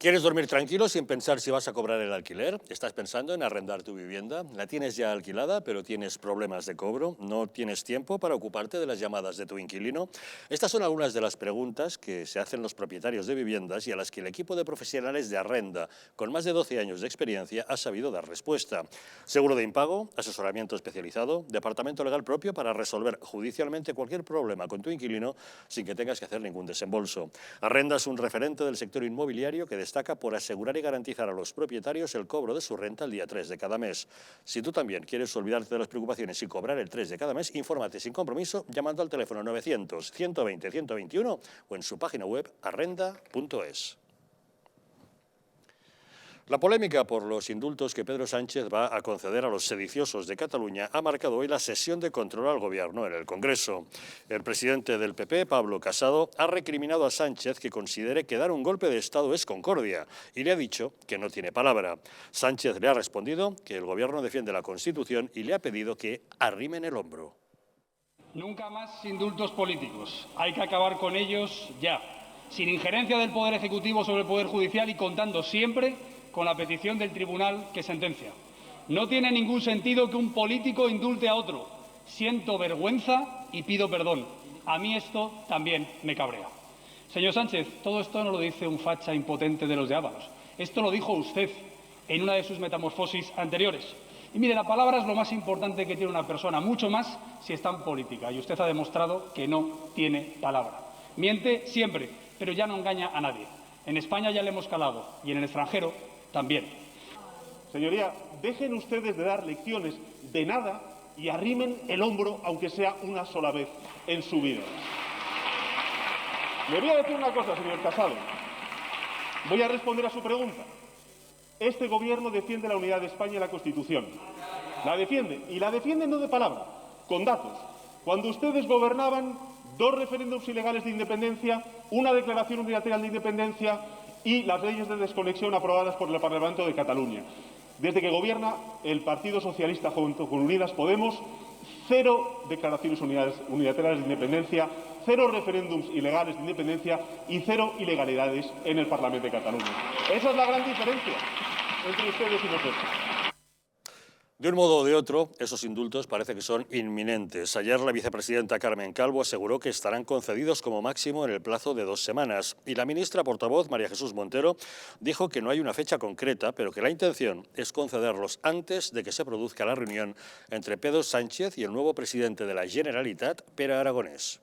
¿Quieres dormir tranquilo sin pensar si vas a cobrar el alquiler? ¿Estás pensando en arrendar tu vivienda? ¿La tienes ya alquilada, pero tienes problemas de cobro? ¿No tienes tiempo para ocuparte de las llamadas de tu inquilino? Estas son algunas de las preguntas que se hacen los propietarios de viviendas y a las que el equipo de profesionales de Arrenda, con más de 12 años de experiencia, ha sabido dar respuesta. Seguro de impago, asesoramiento especializado, departamento legal propio para resolver judicialmente cualquier problema con tu inquilino sin que tengas que hacer ningún desembolso. Arrenda es un referente del sector inmobiliario que destaca por asegurar y garantizar a los propietarios el cobro de su renta el día 3 de cada mes. Si tú también quieres olvidarte de las preocupaciones y cobrar el 3 de cada mes, infórmate sin compromiso llamando al teléfono 900 120 121 o en su página web arrenda.es. La polémica por los indultos que Pedro Sánchez va a conceder a los sediciosos de Cataluña ha marcado hoy la sesión de control al Gobierno en el Congreso. El presidente del PP, Pablo Casado, ha recriminado a Sánchez que considere que dar un golpe de Estado es concordia y le ha dicho que no tiene palabra. Sánchez le ha respondido que el Gobierno defiende la Constitución y le ha pedido que arrimen el hombro. Nunca más indultos políticos. Hay que acabar con ellos ya, sin injerencia del Poder Ejecutivo sobre el Poder Judicial y contando siempre con la petición del tribunal que sentencia. No tiene ningún sentido que un político indulte a otro. Siento vergüenza y pido perdón. A mí esto también me cabrea. Señor Sánchez, todo esto no lo dice un facha impotente de los de Ábalos. Esto lo dijo usted en una de sus metamorfosis anteriores. Y mire, la palabra es lo más importante que tiene una persona, mucho más si está en política. Y usted ha demostrado que no tiene palabra. Miente siempre, pero ya no engaña a nadie. En España ya le hemos calado y en el extranjero también. Señoría, dejen ustedes de dar lecciones de nada y arrimen el hombro, aunque sea una sola vez en su vida. Le voy a decir una cosa, señor Casado. Voy a responder a su pregunta. Este Gobierno defiende la unidad de España y la Constitución. La defiende, y la defiende no de palabra, con datos. Cuando ustedes gobernaban, 2 referéndums ilegales de independencia, una declaración unilateral de independencia y las leyes de desconexión aprobadas por el Parlamento de Cataluña. Desde que gobierna el Partido Socialista junto con Unidas Podemos, 0 declaraciones unilaterales de independencia, 0 referéndums ilegales de independencia y 0 ilegalidades en el Parlamento de Cataluña. Esa es la gran diferencia entre ustedes y nosotros. De un modo o de otro, esos indultos parece que son inminentes. Ayer la vicepresidenta Carmen Calvo aseguró que estarán concedidos como máximo en el plazo de 2 semanas. Y la ministra portavoz, María Jesús Montero, dijo que no hay una fecha concreta, pero que la intención es concederlos antes de que se produzca la reunión entre Pedro Sánchez y el nuevo presidente de la Generalitat, Pere Aragonès.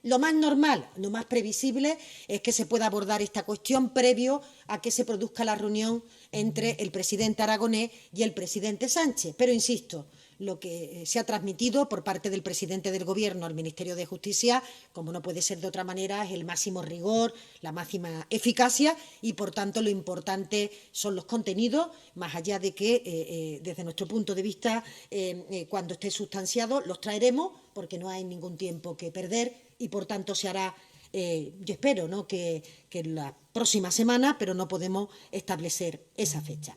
Lo más normal, lo más previsible es que se pueda abordar esta cuestión previo a que se produzca la reunión entre el presidente Aragonés y el presidente Sánchez. Pero, insisto, lo que se ha transmitido por parte del presidente del Gobierno al Ministerio de Justicia, como no puede ser de otra manera, es el máximo rigor, la máxima eficacia y, por tanto, lo importante son los contenidos, más allá de que, desde nuestro punto de vista, cuando esté sustanciado, los traeremos porque no hay ningún tiempo que perder y, por tanto, se hará, yo espero, ¿no?, que en la próxima semana, pero no podemos establecer esa fecha.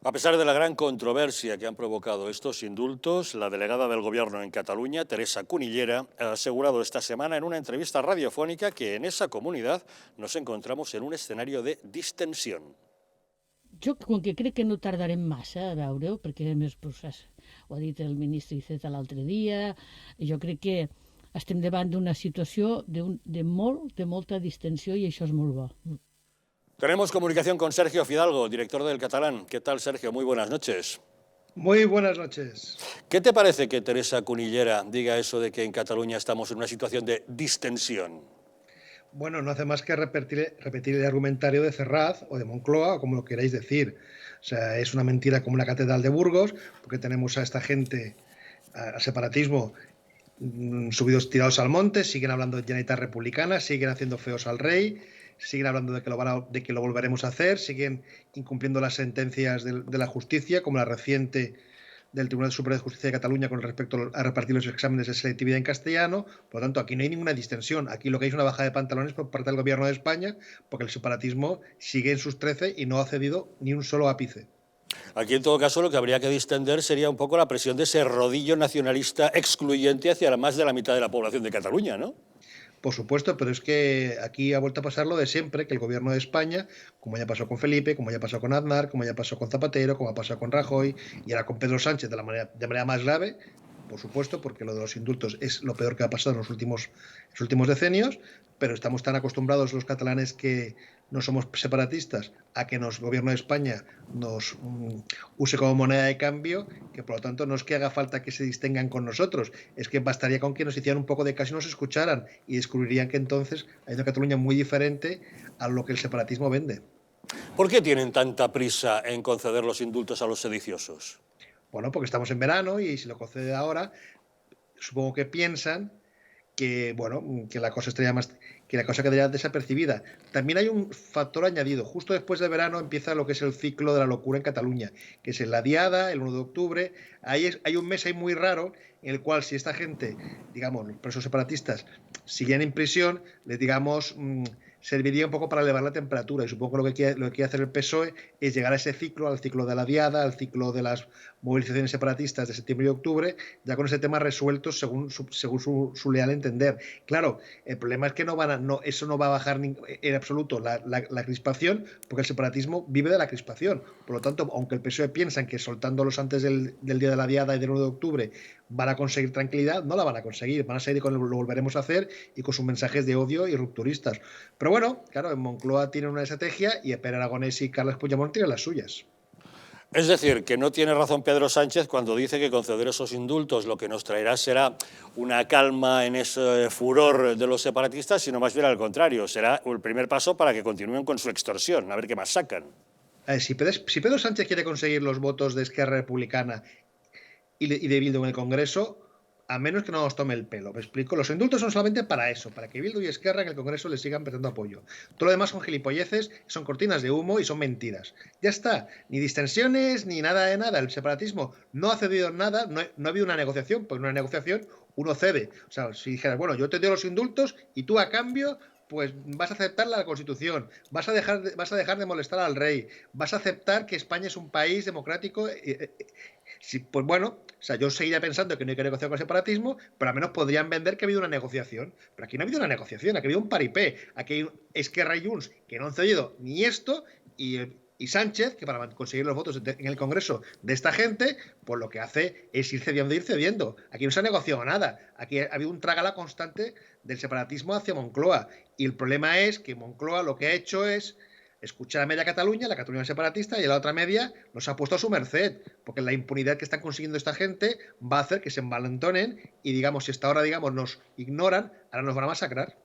A pesar de la gran controversia que han provocado estos indultos, la delegada del Gobierno en Cataluña, Teresa Cunillera, ha asegurado esta semana en una entrevista radiofónica que en esa comunidad nos encontramos en un escenario de distensión. Jo, com que crec que no tardarem massa a veure-ho, perquè a més ho ha dit el ministre Iceta l'altre dia, jo crec que estem davant d'una situació de molta distensió i això és molt bo. Tenemos comunicación con Sergio Fidalgo, director del Catalán. ¿Qué tal, Sergio? Muy buenas noches. Muy buenas noches. ¿Qué te parece que Teresa Cunillera diga eso de que en Cataluña estamos en una situación de distensión? Bueno, no hace más que repetir el argumentario de Ferraz o de Moncloa, o como lo queráis decir. O sea, es una mentira como la Catedral de Burgos, porque tenemos a esta gente, al separatismo, subidos tirados al monte, siguen hablando de Generalitat Republicana, siguen haciendo feos al rey, siguen hablando de que lo volveremos a hacer, siguen incumpliendo las sentencias de la justicia, como la reciente del Tribunal Superior de Justicia de Cataluña con respecto a repartir los exámenes de selectividad en castellano. Por lo tanto, aquí no hay ninguna distensión. Aquí lo que hay es una bajada de pantalones por parte del Gobierno de España, porque el separatismo sigue en sus 13 y no ha cedido ni un solo ápice. Aquí, en todo caso, lo que habría que distender sería un poco la presión de ese rodillo nacionalista excluyente hacia más de la mitad de la población de Cataluña, ¿no? Por supuesto, pero es que aquí ha vuelto a pasar lo de siempre, que el gobierno de España, como ya pasó con Felipe, como ya pasó con Aznar, como ya pasó con Zapatero, como ha pasado con Rajoy y ahora con Pedro Sánchez de manera más grave, por supuesto, porque lo de los indultos es lo peor que ha pasado en los últimos decenios, pero estamos tan acostumbrados los catalanes que no somos separatistas a que el gobierno de España nos use como moneda de cambio, que por lo tanto no es que haga falta que se distingan con nosotros, es que bastaría con que nos hicieran un poco de caso y nos escucharan y descubrirían que entonces hay una Cataluña muy diferente a lo que el separatismo vende. ¿Por qué tienen tanta prisa en conceder los indultos a los sediciosos? Bueno, porque estamos en verano y si lo concede ahora, supongo que piensan que, bueno, que la cosa quedaría desapercibida. También hay un factor añadido. Justo después de verano empieza lo que es el ciclo de la locura en Cataluña, que es en la Diada, el 1 de octubre. Hay un mes ahí muy raro en el cual si esta gente, digamos, los presos separatistas, siguen en prisión, les digamos, serviría un poco para elevar la temperatura. Y supongo que lo que quiere hacer el PSOE es llegar a ese ciclo, al ciclo de la Diada, al ciclo de las movilizaciones separatistas de septiembre y octubre, ya con ese tema resuelto según su leal entender. Claro, el problema es que eso no va a bajar en absoluto la crispación, porque el separatismo vive de la crispación. Por lo tanto, aunque el PSOE piensan que soltándolos antes del día de la Diada y del 1 de octubre van a conseguir tranquilidad, no la van a conseguir. Van a seguir con lo volveremos a hacer y con sus mensajes de odio y rupturistas. Pero bueno, claro, en Moncloa tienen una estrategia y Pere Aragonés y Carles Puigdemont tienen las suyas. Es decir, que no tiene razón Pedro Sánchez cuando dice que conceder esos indultos lo que nos traerá será una calma en ese furor de los separatistas, sino más bien al contrario, será el primer paso para que continúen con su extorsión, a ver qué más sacan. Si Pedro Sánchez quiere conseguir los votos de Esquerra Republicana y de Bildu en el Congreso, a menos que no nos tome el pelo. Me explico. Los indultos son solamente para eso, para que Bildu y Esquerra en el Congreso le sigan prestando apoyo. Todo lo demás son gilipolleces, son cortinas de humo y son mentiras. Ya está. Ni distensiones, ni nada de nada. El separatismo no ha cedido nada, no ha habido una negociación, porque en una negociación uno cede. O sea, si dijeras, bueno, yo te doy los indultos y tú a cambio pues vas a aceptar la Constitución, vas a dejar de molestar al rey, vas a aceptar que España es un país democrático. Pues bueno, o sea, yo seguiría pensando que no hay que negociar con el separatismo, pero al menos podrían vender que ha habido una negociación. Pero aquí no ha habido una negociación, aquí ha habido un paripé. Aquí hay Esquerra y Junts que no han cedido ni esto y Sánchez, que para conseguir los votos en el Congreso de esta gente, pues lo que hace es ir cediendo. Aquí no se ha negociado nada. Aquí ha habido un trágala constante del separatismo hacia Moncloa. Y el problema es que Moncloa lo que ha hecho es escuchar a media Cataluña, la Cataluña separatista, y a la otra media nos ha puesto a su merced, porque la impunidad que están consiguiendo esta gente va a hacer que se envalentonen y, digamos, si hasta ahora, digamos, nos ignoran, ahora nos van a masacrar.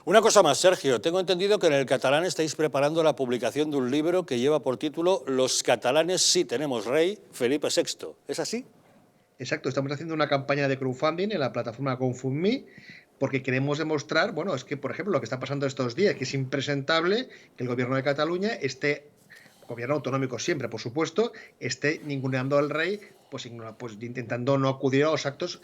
Una cosa más, Sergio. Tengo entendido que en el catalán estáis preparando la publicación de un libro que lleva por título Los catalanes sí tenemos rey, Felipe VI. ¿Es así? Exacto. Estamos haciendo una campaña de crowdfunding en la plataforma GoFundMe porque queremos demostrar, bueno, es que, por ejemplo, lo que está pasando estos días, que es impresentable que el gobierno de Cataluña gobierno autonómico siempre, por supuesto, esté ninguneando al rey, pues intentando no acudir a los actos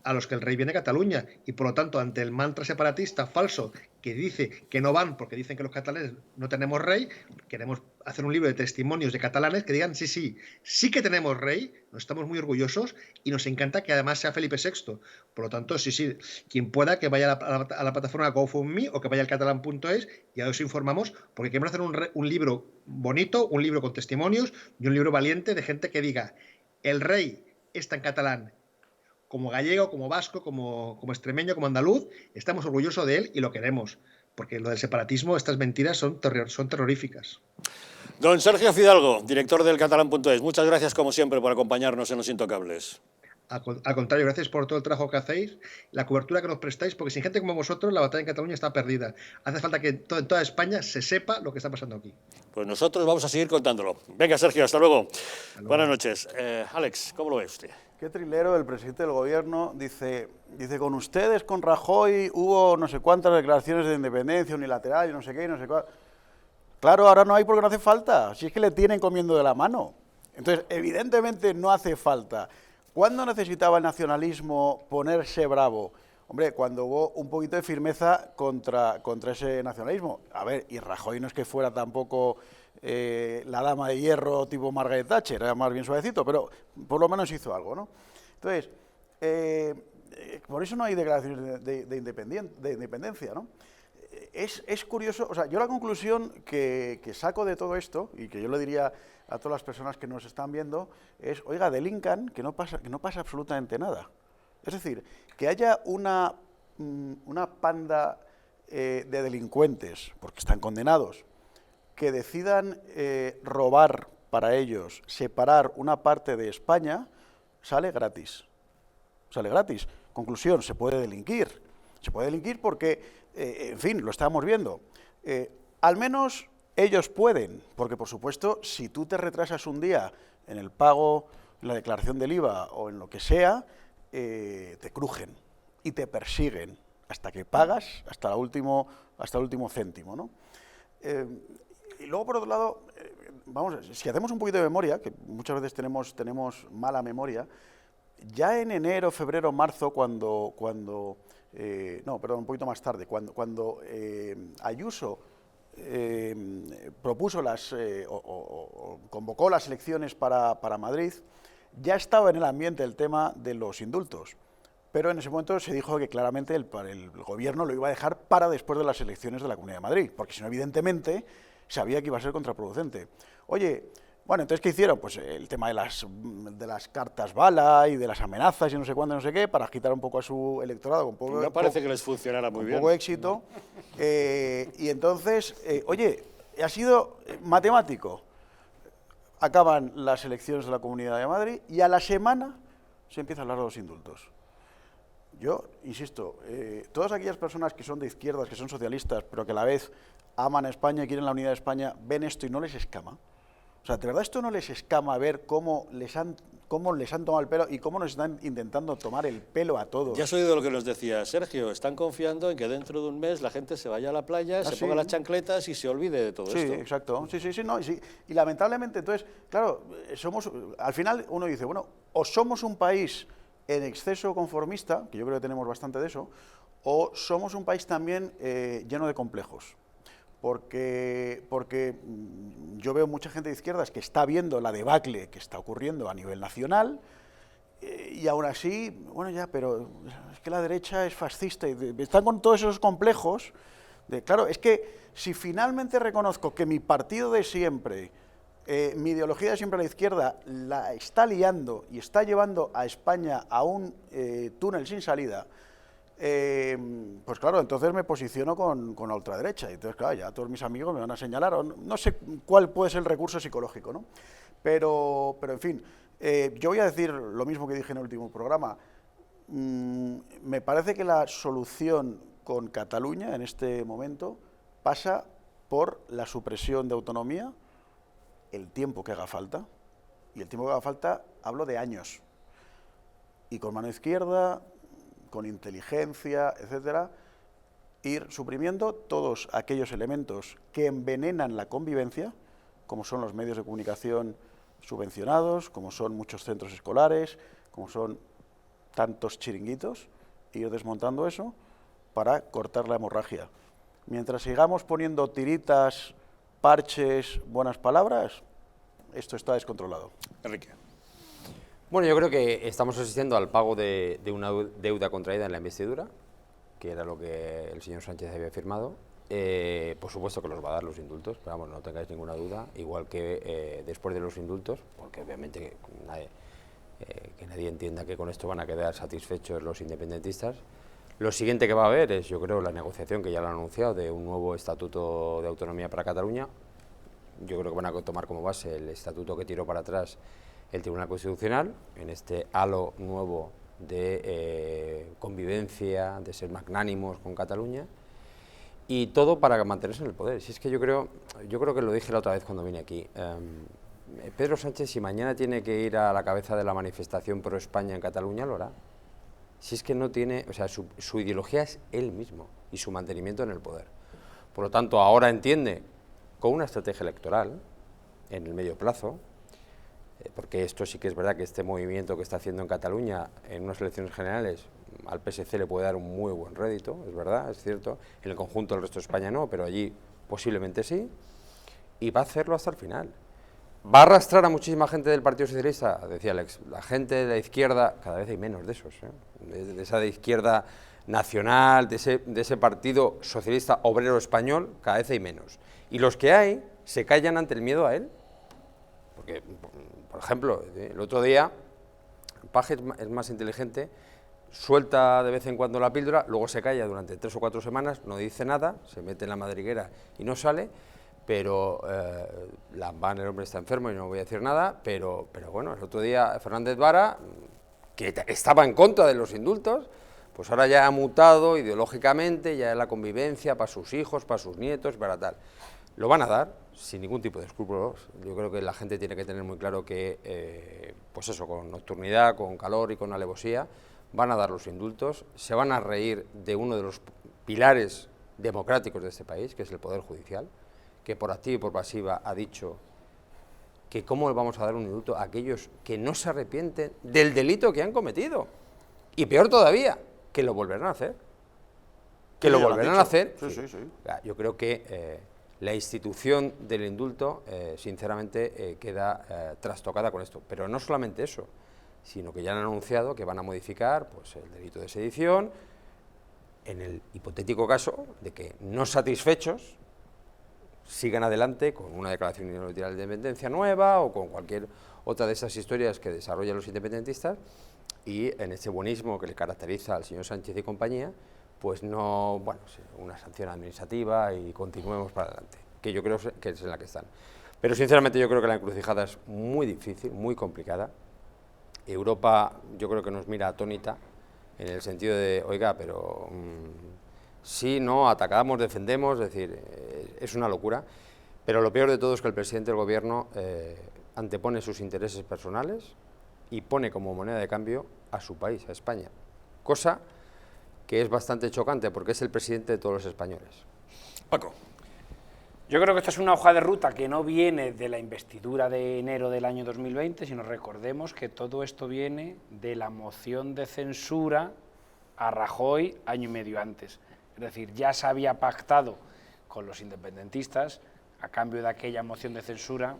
a los que el rey viene a Cataluña. Y por lo tanto, ante el mantra separatista falso que dice que no van porque dicen que los catalanes no tenemos rey, queremos hacer un libro de testimonios de catalanes que digan sí que tenemos rey, nos estamos muy orgullosos y nos encanta que además sea Felipe VI. Por lo tanto, sí, quien pueda que vaya a la plataforma GoFundMe o que vaya al catalán.es y ahí os informamos, porque queremos hacer un libro bonito, un libro con testimonios y un libro valiente de gente que diga el rey está en catalán, como gallego, como vasco, como extremeño, como andaluz, estamos orgullosos de él y lo queremos, porque lo del separatismo, estas mentiras son terroríficas. Don Sergio Fidalgo, director del catalán.es, muchas gracias como siempre por acompañarnos en Los Intocables. Al contrario, gracias por todo el trabajo que hacéis, la cobertura que nos prestáis, porque sin gente como vosotros la batalla en Cataluña está perdida. Hace falta que en toda España se sepa lo que está pasando aquí. Pues nosotros vamos a seguir contándolo. Venga, Sergio, hasta luego. Buenas noches. Alex, ¿cómo lo ve usted? Qué trilero el presidente del gobierno, dice, con ustedes, con Rajoy, hubo no sé cuántas declaraciones de independencia unilateral y no sé qué, y no sé cuál. Claro, ahora no hay porque no hace falta, si es que le tienen comiendo de la mano. Entonces, evidentemente no hace falta. ¿Cuándo necesitaba el nacionalismo ponerse bravo? Hombre, cuando hubo un poquito de firmeza contra ese nacionalismo. A ver, y Rajoy no es que fuera tampoco la dama de hierro tipo Margaret Thatcher, era más bien suavecito, pero por lo menos hizo algo, ¿no? Entonces, por eso no hay declaraciones de independencia, ¿no? Es curioso, o sea, yo la conclusión que saco de todo esto, y que yo le diría a todas las personas que nos están viendo, es, oiga, delincan, que no pasa absolutamente nada. Es decir, que haya una panda de delincuentes, porque están condenados, que decidan robar para ellos, separar una parte de España, sale gratis. Sale gratis. Conclusión, se puede delinquir. Se puede delinquir porque, en fin, lo estamos viendo. Al menos ellos pueden, porque por supuesto, si tú te retrasas un día en el pago, en la declaración del IVA o en lo que sea, te crujen y te persiguen hasta que pagas, hasta el último céntimo, ¿no? Y luego, por otro lado, vamos, si hacemos un poquito de memoria, que muchas veces tenemos mala memoria, ya en enero, febrero, marzo, cuando un poquito más tarde, cuando Ayuso propuso convocó las elecciones para Madrid, ya estaba en el ambiente el tema de los indultos. Pero en ese momento se dijo que claramente el gobierno lo iba a dejar para después de las elecciones de la Comunidad de Madrid, porque si no, evidentemente, sabía que iba a ser contraproducente. Oye, bueno, entonces, ¿qué hicieron? Pues el tema de las cartas bala y de las amenazas y no sé cuándo, no sé qué, para agitar un poco a su electorado. No parece que les funcionara muy bien. Con poco éxito. Y entonces, oye, ha sido matemático. Acaban las elecciones de la Comunidad de Madrid y a la semana se empieza a hablar de los indultos. Yo, insisto, todas aquellas personas que son de izquierdas, que son socialistas, pero que a la vez aman a España y quieren la unidad de España, ven esto y no les escama. O sea, ¿de verdad esto no les escama ver cómo les han tomado el pelo y cómo nos están intentando tomar el pelo a todos? Ya has oído lo que nos decía Sergio, están confiando en que dentro de un mes la gente se vaya a la playa, se ponga las chancletas y se olvide de todo esto. Sí, exacto. Sí, no, y lamentablemente, entonces, claro, al final uno dice, bueno, o somos un país en exceso conformista, que yo creo que tenemos bastante de eso, o somos un país también lleno de complejos. Porque yo veo mucha gente de izquierdas que está viendo la debacle que está ocurriendo a nivel nacional y aún así, bueno ya, pero es que la derecha es fascista y están con todos esos complejos. Claro, es que si finalmente reconozco que mi partido de siempre, mi ideología de siempre a la izquierda, la está liando y está llevando a España a un túnel sin salida, pues claro, entonces me posiciono con la ultraderecha. Y entonces, claro, ya todos mis amigos me van a señalar, o no sé cuál puede ser el recurso psicológico, ¿no? Pero en fin, yo voy a decir lo mismo que dije en el último programa. Me parece que la solución con Cataluña en este momento pasa por la supresión de autonomía, el tiempo que haga falta, y el tiempo que haga falta hablo de años, y con mano izquierda, con inteligencia, etcétera, ir suprimiendo todos aquellos elementos que envenenan la convivencia, como son los medios de comunicación subvencionados, como son muchos centros escolares, como son tantos chiringuitos, e ir desmontando eso para cortar la hemorragia. Mientras sigamos poniendo tiritas, parches, buenas palabras, esto está descontrolado. Enrique. Bueno, yo creo que estamos asistiendo al pago de una deuda contraída en la investidura, que era lo que el señor Sánchez había firmado. Por supuesto que los va a dar los indultos, pero vamos, no tengáis ninguna duda, igual que después de los indultos, porque obviamente que nadie entienda que con esto van a quedar satisfechos los independentistas. Lo siguiente que va a haber es, yo creo, la negociación, que ya lo han anunciado, de un nuevo estatuto de autonomía para Cataluña. Yo creo que van a tomar como base el estatuto que tiró para atrás el Tribunal Constitucional, en este halo nuevo de convivencia, de ser magnánimos con Cataluña, y todo para mantenerse en el poder. Si es que yo creo que lo dije la otra vez cuando vine aquí, Pedro Sánchez, si mañana tiene que ir a la cabeza de la manifestación pro España en Cataluña, lo hará. Si es que no tiene, o sea, su ideología es él mismo y su mantenimiento en el poder. Por lo tanto, ahora entiende, con una estrategia electoral en el medio plazo, porque esto sí que es verdad que este movimiento que está haciendo en Cataluña en unas elecciones generales al PSC le puede dar un muy buen rédito, es verdad, es cierto, en el conjunto del resto de España no, pero allí posiblemente sí, y va a hacerlo hasta el final. ¿Va a arrastrar a muchísima gente del Partido Socialista? Decía Alex, la gente de la izquierda, cada vez hay menos de esos, de esa de izquierda nacional, de ese Partido Socialista Obrero Español, cada vez hay menos. Y los que hay se callan ante el miedo a él. Porque, por ejemplo, el otro día, Paje es más inteligente, suelta de vez en cuando la píldora, luego se calla durante 3 o 4 semanas, no dice nada, se mete en la madriguera y no sale, pero Lambán, el hombre está enfermo y no voy a decir nada, pero bueno, el otro día Fernández Vara, que estaba en contra de los indultos, pues ahora ya ha mutado ideológicamente, ya es la convivencia para sus hijos, para sus nietos, para tal. Lo van a dar sin ningún tipo de escrúpulos. Yo creo que la gente tiene que tener muy claro que, pues eso, con nocturnidad, con calor y con alevosía, van a dar los indultos, se van a reír de uno de los pilares democráticos de este país, que es el Poder Judicial, que por activa y por pasiva ha dicho que cómo le vamos a dar un indulto a aquellos que no se arrepienten del delito que han cometido. Y peor todavía, que lo volverán a hacer. Que Sí, lo ya lo han volverán dicho. a hacer. Sí. Yo creo que la institución del indulto, sinceramente, queda trastocada con esto. Pero no solamente eso, sino que ya han anunciado que van a modificar pues, el delito de sedición, en el hipotético caso de que no satisfechos sigan adelante con una declaración unilateral de independencia nueva o con cualquier otra de esas historias que desarrollan los independentistas, y en ese buenismo que le caracteriza al señor Sánchez y compañía, pues no, bueno, una sanción administrativa y continuemos para adelante, que yo creo que es en la que están. Pero sinceramente yo creo que la encrucijada es muy difícil, muy complicada. Europa yo creo que nos mira atónita en el sentido de, oiga, pero sí, no, atacamos, defendemos, es decir, es una locura, pero lo peor de todo es que el presidente del gobierno antepone sus intereses personales y pone como moneda de cambio a su país, a España, cosa que es bastante chocante porque es el presidente de todos los españoles. Paco. Yo creo que esta es una hoja de ruta que no viene de la investidura de enero del año 2020, sino recordemos que todo esto viene de la moción de censura a Rajoy año y medio antes. Es decir, ya se había pactado con los independentistas, a cambio de aquella moción de censura,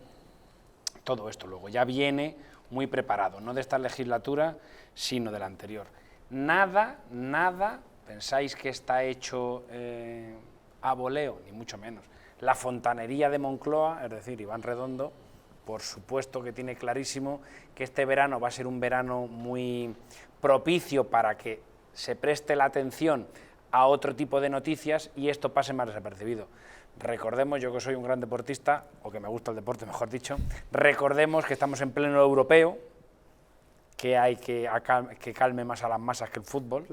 todo esto luego ya viene muy preparado, no de esta legislatura, sino de la anterior. Nada, pensáis que está hecho a voleo, ni mucho menos. La fontanería de Moncloa, es decir, Iván Redondo, por supuesto que tiene clarísimo que este verano va a ser un verano muy propicio para que se preste la atención a otro tipo de noticias y esto pase más desapercibido. Recordemos, yo que soy un gran deportista, o que me gusta el deporte, mejor dicho, recordemos que estamos en pleno europeo, que hay que calme más a las masas que el fútbol,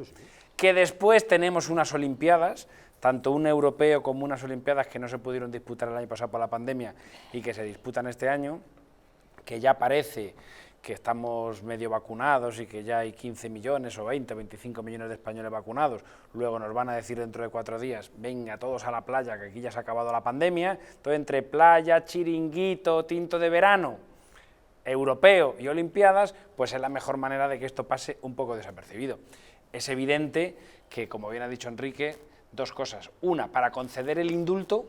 que después tenemos unas Olimpiadas, tanto un europeo como unas Olimpiadas que no se pudieron disputar el año pasado por la pandemia y que se disputan este año, que ya parece que estamos medio vacunados y que ya hay 15 millones o 20 o 25 millones de españoles vacunados, luego nos van a decir dentro de 4 días, venga todos a la playa, que aquí ya se ha acabado la pandemia, entonces entre playa, chiringuito, tinto de verano, europeo y olimpiadas, pues es la mejor manera de que esto pase un poco desapercibido. Es evidente que, como bien ha dicho Enrique, 2 cosas. Una, para conceder el indulto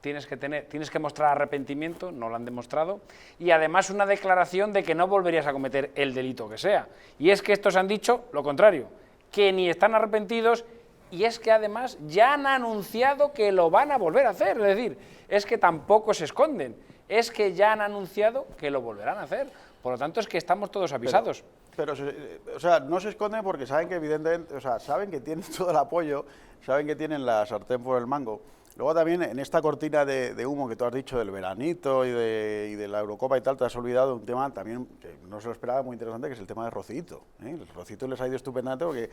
tienes que mostrar arrepentimiento, no lo han demostrado, y además una declaración de que no volverías a cometer el delito que sea. Y es que estos han dicho lo contrario, que ni están arrepentidos, y es que además ya han anunciado que lo van a volver a hacer, es decir, es que tampoco se esconden, es que ya han anunciado que lo volverán a hacer, por lo tanto es que estamos todos avisados. Pero o sea, no se esconden porque saben que evidentemente, o sea, saben que tienen todo el apoyo, saben que tienen la sartén por el mango. Luego también en esta cortina de humo que tú has dicho del veranito y de la Eurocopa y tal, te has olvidado de un tema también que no se lo esperaba, muy interesante, que es el tema de Rocito. El Rocito les ha ido estupendamente porque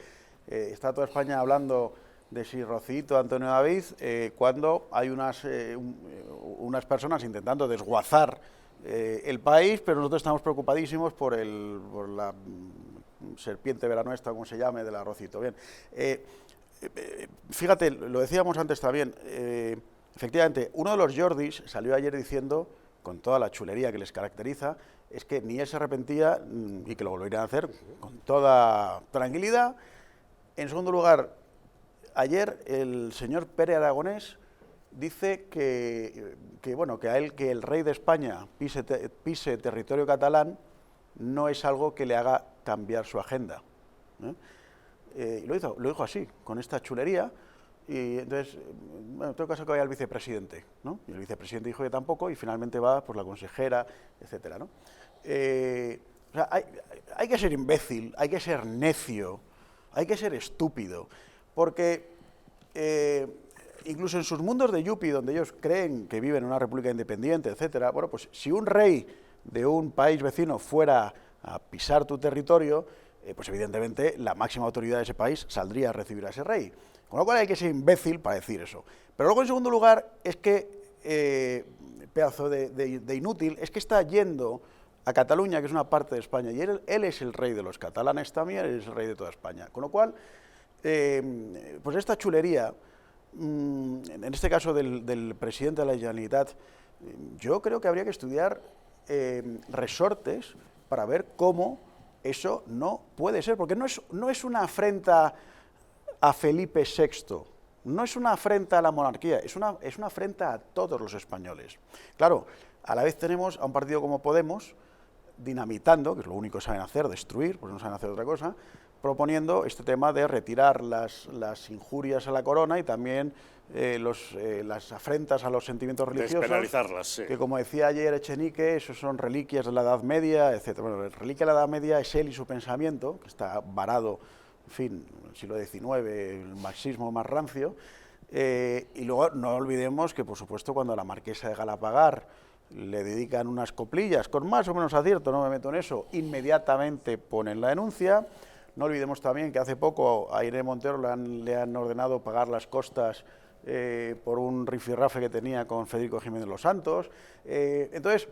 está toda España hablando de si Rocito, Antonio David, cuando hay unas personas intentando desguazar el país, pero nosotros estamos preocupadísimos por la serpiente verano esta, como se llame, del Rocito. Bien, fíjate, lo decíamos antes también, efectivamente, uno de los Jordis salió ayer diciendo, con toda la chulería que les caracteriza, es que ni él se arrepentía y que lo volverían a hacer con toda tranquilidad. En segundo lugar, ayer el señor Pere Aragonés dice que el rey de España pise territorio catalán no es algo que le haga cambiar su agenda. Y lo dijo así, con esta chulería, y entonces, bueno, en todo caso que vaya el vicepresidente, ¿no? Y el vicepresidente dijo que tampoco, y finalmente va pues la consejera, etcétera, ¿no? O sea, hay que ser imbécil, hay que ser necio, hay que ser estúpido, porque incluso en sus mundos de yuppie, donde ellos creen que viven en una república independiente, etcétera, bueno, pues si un rey de un país vecino fuera a pisar tu territorio, pues evidentemente la máxima autoridad de ese país saldría a recibir a ese rey. Con lo cual hay que ser imbécil para decir eso. Pero luego, en segundo lugar, es que, pedazo de inútil, es que está yendo a Cataluña, que es una parte de España, y él es el rey de los catalanes también, él es el rey de toda España. Con lo cual, pues esta chulería, en este caso del presidente de la Generalitat, yo creo que habría que estudiar resortes para ver cómo eso no puede ser, porque no es una afrenta a Felipe VI, no es una afrenta a la monarquía, es una afrenta a todos los españoles. Claro, a la vez tenemos a un partido como Podemos dinamitando, que es lo único que saben hacer, destruir, porque no saben hacer otra cosa, proponiendo este tema de retirar las injurias a la corona y también las afrentas a los sentimientos religiosos. Despenalizarlas, sí. Que, como decía ayer Echenique, esos son reliquias de la Edad Media, etc. Bueno, la reliquia de la Edad Media es él y su pensamiento, que está varado, en fin, en el siglo XIX, el marxismo más rancio. Y luego no olvidemos que, por supuesto, cuando a la marquesa de Galapagar le dedican unas coplillas, con más o menos acierto, no me meto en eso, inmediatamente ponen la denuncia. No olvidemos también que hace poco a Irene Montero le han ordenado pagar las costas por un rifirrafe que tenía con Federico Jiménez Los Santos. Entonces,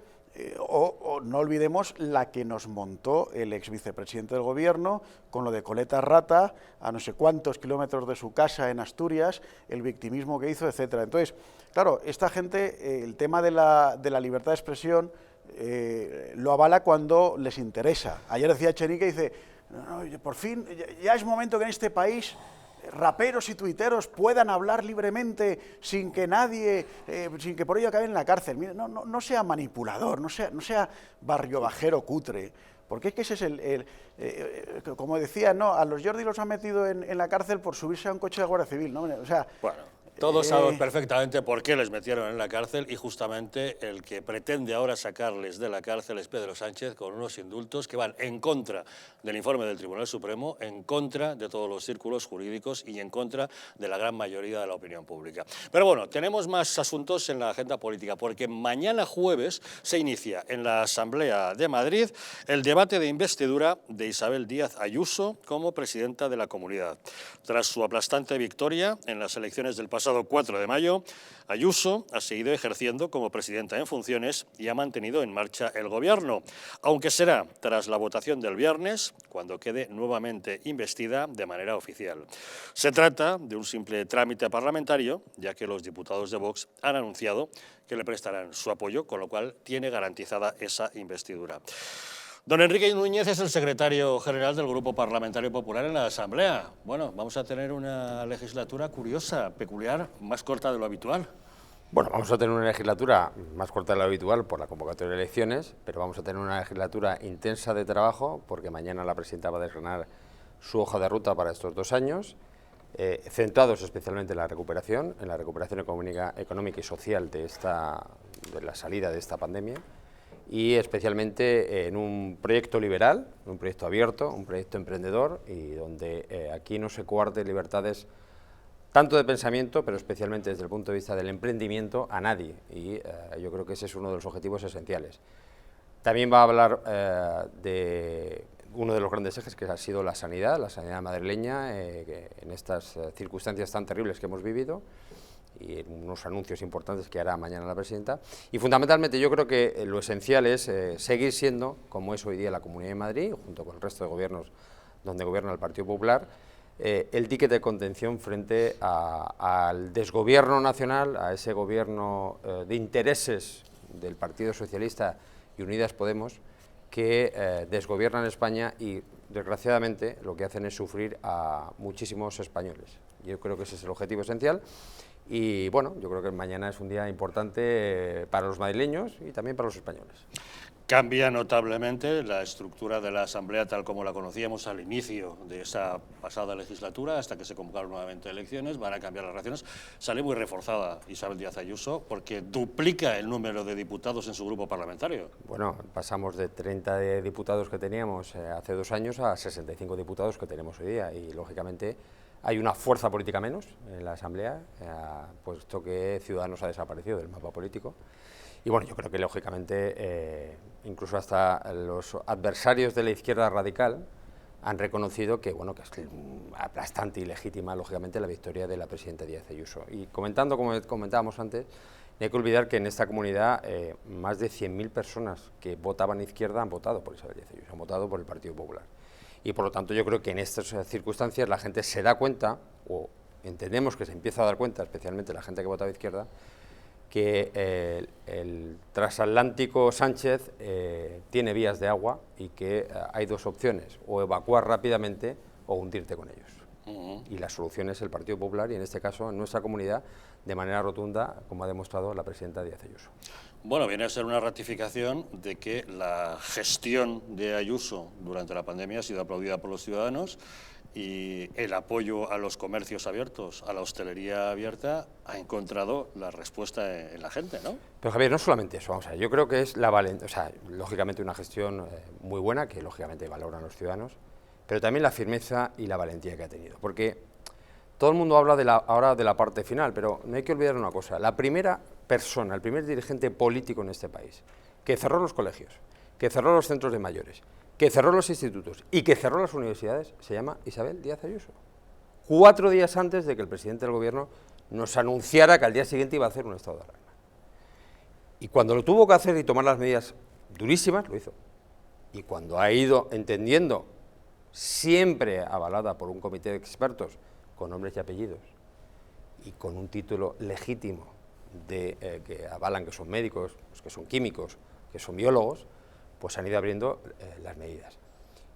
no olvidemos la que nos montó el ex vicepresidente del gobierno con lo de Coleta Rata, a no sé cuántos kilómetros de su casa en Asturias, el victimismo que hizo, etcétera. Entonces, claro, esta gente, el tema de la libertad de expresión lo avala cuando les interesa. Ayer decía Echenique, dice, no, por fin, ya es momento que en este país raperos y tuiteros puedan hablar libremente sin que nadie, sin que por ello acaben en la cárcel. Mire, no sea manipulador, no sea barrio bajero cutre, porque es que ese es como decía, no, a los Jordi los han metido en la cárcel por subirse a un coche de Guardia Civil, ¿no? O sea, bueno, todos saben perfectamente por qué les metieron en la cárcel, y justamente el que pretende ahora sacarles de la cárcel es Pedro Sánchez, con unos indultos que van en contra del informe del Tribunal Supremo, en contra de todos los círculos jurídicos y en contra de la gran mayoría de la opinión pública. Pero bueno, tenemos más asuntos en la agenda política, porque mañana jueves se inicia en la Asamblea de Madrid el debate de investidura de Isabel Díaz Ayuso como presidenta de la Comunidad. Tras su aplastante victoria en las elecciones del pasado 4 de mayo, Ayuso ha seguido ejerciendo como presidenta en funciones y ha mantenido en marcha el gobierno, aunque será tras la votación del viernes cuando quede nuevamente investida de manera oficial. Se trata de un simple trámite parlamentario, ya que los diputados de Vox han anunciado que le prestarán su apoyo, con lo cual tiene garantizada esa investidura. Don Enrique Núñez es el secretario general del Grupo Parlamentario Popular en la Asamblea. Bueno, vamos a tener una legislatura curiosa, peculiar, más corta de lo habitual. Bueno, vamos a tener una legislatura más corta de lo habitual por la convocatoria de elecciones, pero vamos a tener una legislatura intensa de trabajo, porque mañana la presidenta va a desgranar su hoja de ruta para estos 2 años, centrados especialmente en la recuperación económica y social de la salida de esta pandemia, y especialmente en un proyecto liberal, un proyecto abierto, un proyecto emprendedor, y donde aquí no se coarten libertades tanto de pensamiento, pero especialmente desde el punto de vista del emprendimiento, a nadie, y yo creo que ese es uno de los objetivos esenciales. También va a hablar de uno de los grandes ejes, que ha sido la sanidad madrileña, en estas circunstancias tan terribles que hemos vivido, y unos anuncios importantes que hará mañana la presidenta. Y fundamentalmente yo creo que lo esencial es seguir siendo, como es hoy día la Comunidad de Madrid, junto con el resto de gobiernos donde gobierna el Partido Popular, el ticket de contención frente al desgobierno nacional, a ese gobierno de intereses del Partido Socialista y Unidas Podemos, que desgobiernan España y, desgraciadamente, lo que hacen es sufrir a muchísimos españoles. Yo creo que ese es el objetivo esencial. Y bueno, yo creo que mañana es un día importante para los madrileños y también para los españoles. Cambia notablemente la estructura de la Asamblea tal como la conocíamos al inicio de esa pasada legislatura, hasta que se convocaron nuevamente elecciones, van a cambiar las relaciones. Sale muy reforzada Isabel Díaz Ayuso porque duplica el número de diputados en su grupo parlamentario. Bueno, pasamos de 30 de diputados que teníamos hace 2 años a 65 diputados que tenemos hoy día y, lógicamente, hay una fuerza política menos en la Asamblea, puesto que Ciudadanos ha desaparecido del mapa político. Y bueno, yo creo que lógicamente incluso hasta los adversarios de la izquierda radical han reconocido que, bueno, que es aplastante y legítima, lógicamente, la victoria de la presidenta Díaz Ayuso. Y comentando, como comentábamos antes, no hay que olvidar que en esta comunidad más de 100.000 personas que votaban izquierda han votado por Isabel Díaz Ayuso, han votado por el Partido Popular. Y por lo tanto yo creo que en estas circunstancias la gente se da cuenta, o entendemos que se empieza a dar cuenta, especialmente la gente que votaba izquierda, que el transatlántico Sánchez tiene vías de agua y que hay 2 opciones, o evacuar rápidamente o hundirte con ellos. Y la solución es el Partido Popular y, en este caso, en nuestra comunidad, de manera rotunda, como ha demostrado la presidenta Díaz Ayuso. Bueno, viene a ser una ratificación de que la gestión de Ayuso durante la pandemia ha sido aplaudida por los ciudadanos y el apoyo a los comercios abiertos, a la hostelería abierta, ha encontrado la respuesta en la gente, ¿no? Pero, Javier, no solamente eso, vamos a ver, yo creo que es la valentía, o sea, lógicamente una gestión muy buena, que lógicamente valoran los ciudadanos, pero también la firmeza y la valentía que ha tenido, porque todo el mundo habla ahora de la parte final, pero no hay que olvidar una cosa, la primera persona, el primer dirigente político en este país, que cerró los colegios, que cerró los centros de mayores, que cerró los institutos y que cerró las universidades, se llama Isabel Díaz Ayuso. 4 días antes de que el presidente del gobierno nos anunciara que al día siguiente iba a hacer un estado de alarma. Y cuando lo tuvo que hacer y tomar las medidas durísimas, lo hizo. Y cuando ha ido entendiendo, siempre avalada por un comité de expertos con nombres y apellidos y con un título legítimo de que avalan que son médicos, que son químicos, que son biólogos, pues han ido abriendo las medidas.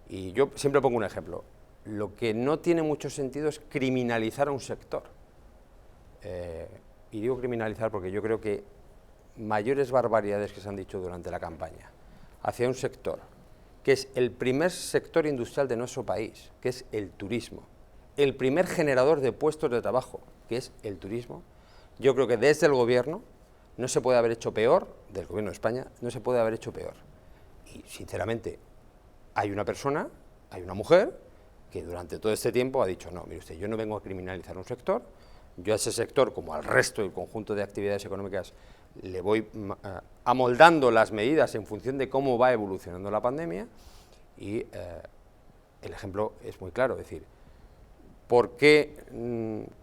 Y yo siempre pongo un ejemplo. Lo que no tiene mucho sentido es criminalizar a un sector. Y digo criminalizar porque yo creo que mayores barbaridades que se han dicho durante la campaña hacia un sector que es el primer sector industrial de nuestro país, que es el turismo, el primer generador de puestos de trabajo, que es el turismo, yo creo que desde el gobierno no se puede haber hecho peor, del gobierno de España, no se puede haber hecho peor. Y, sinceramente, hay una persona, hay una mujer, que durante todo este tiempo ha dicho, no, mire usted, yo no vengo a criminalizar un sector, yo a ese sector, como al resto del conjunto de actividades económicas, le voy amoldando las medidas en función de cómo va evolucionando la pandemia, y el ejemplo es muy claro, es decir, ¿por qué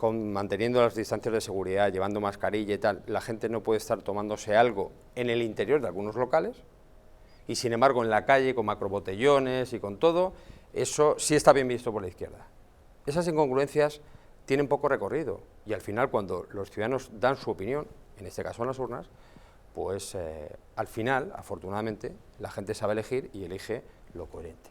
manteniendo las distancias de seguridad, llevando mascarilla y tal, la gente no puede estar tomándose algo en el interior de algunos locales? Y sin embargo en la calle, con macrobotellones y con todo, eso sí está bien visto por la izquierda. Esas incongruencias tienen poco recorrido y al final, cuando los ciudadanos dan su opinión, en este caso en las urnas, pues al final, afortunadamente, la gente sabe elegir y elige lo coherente.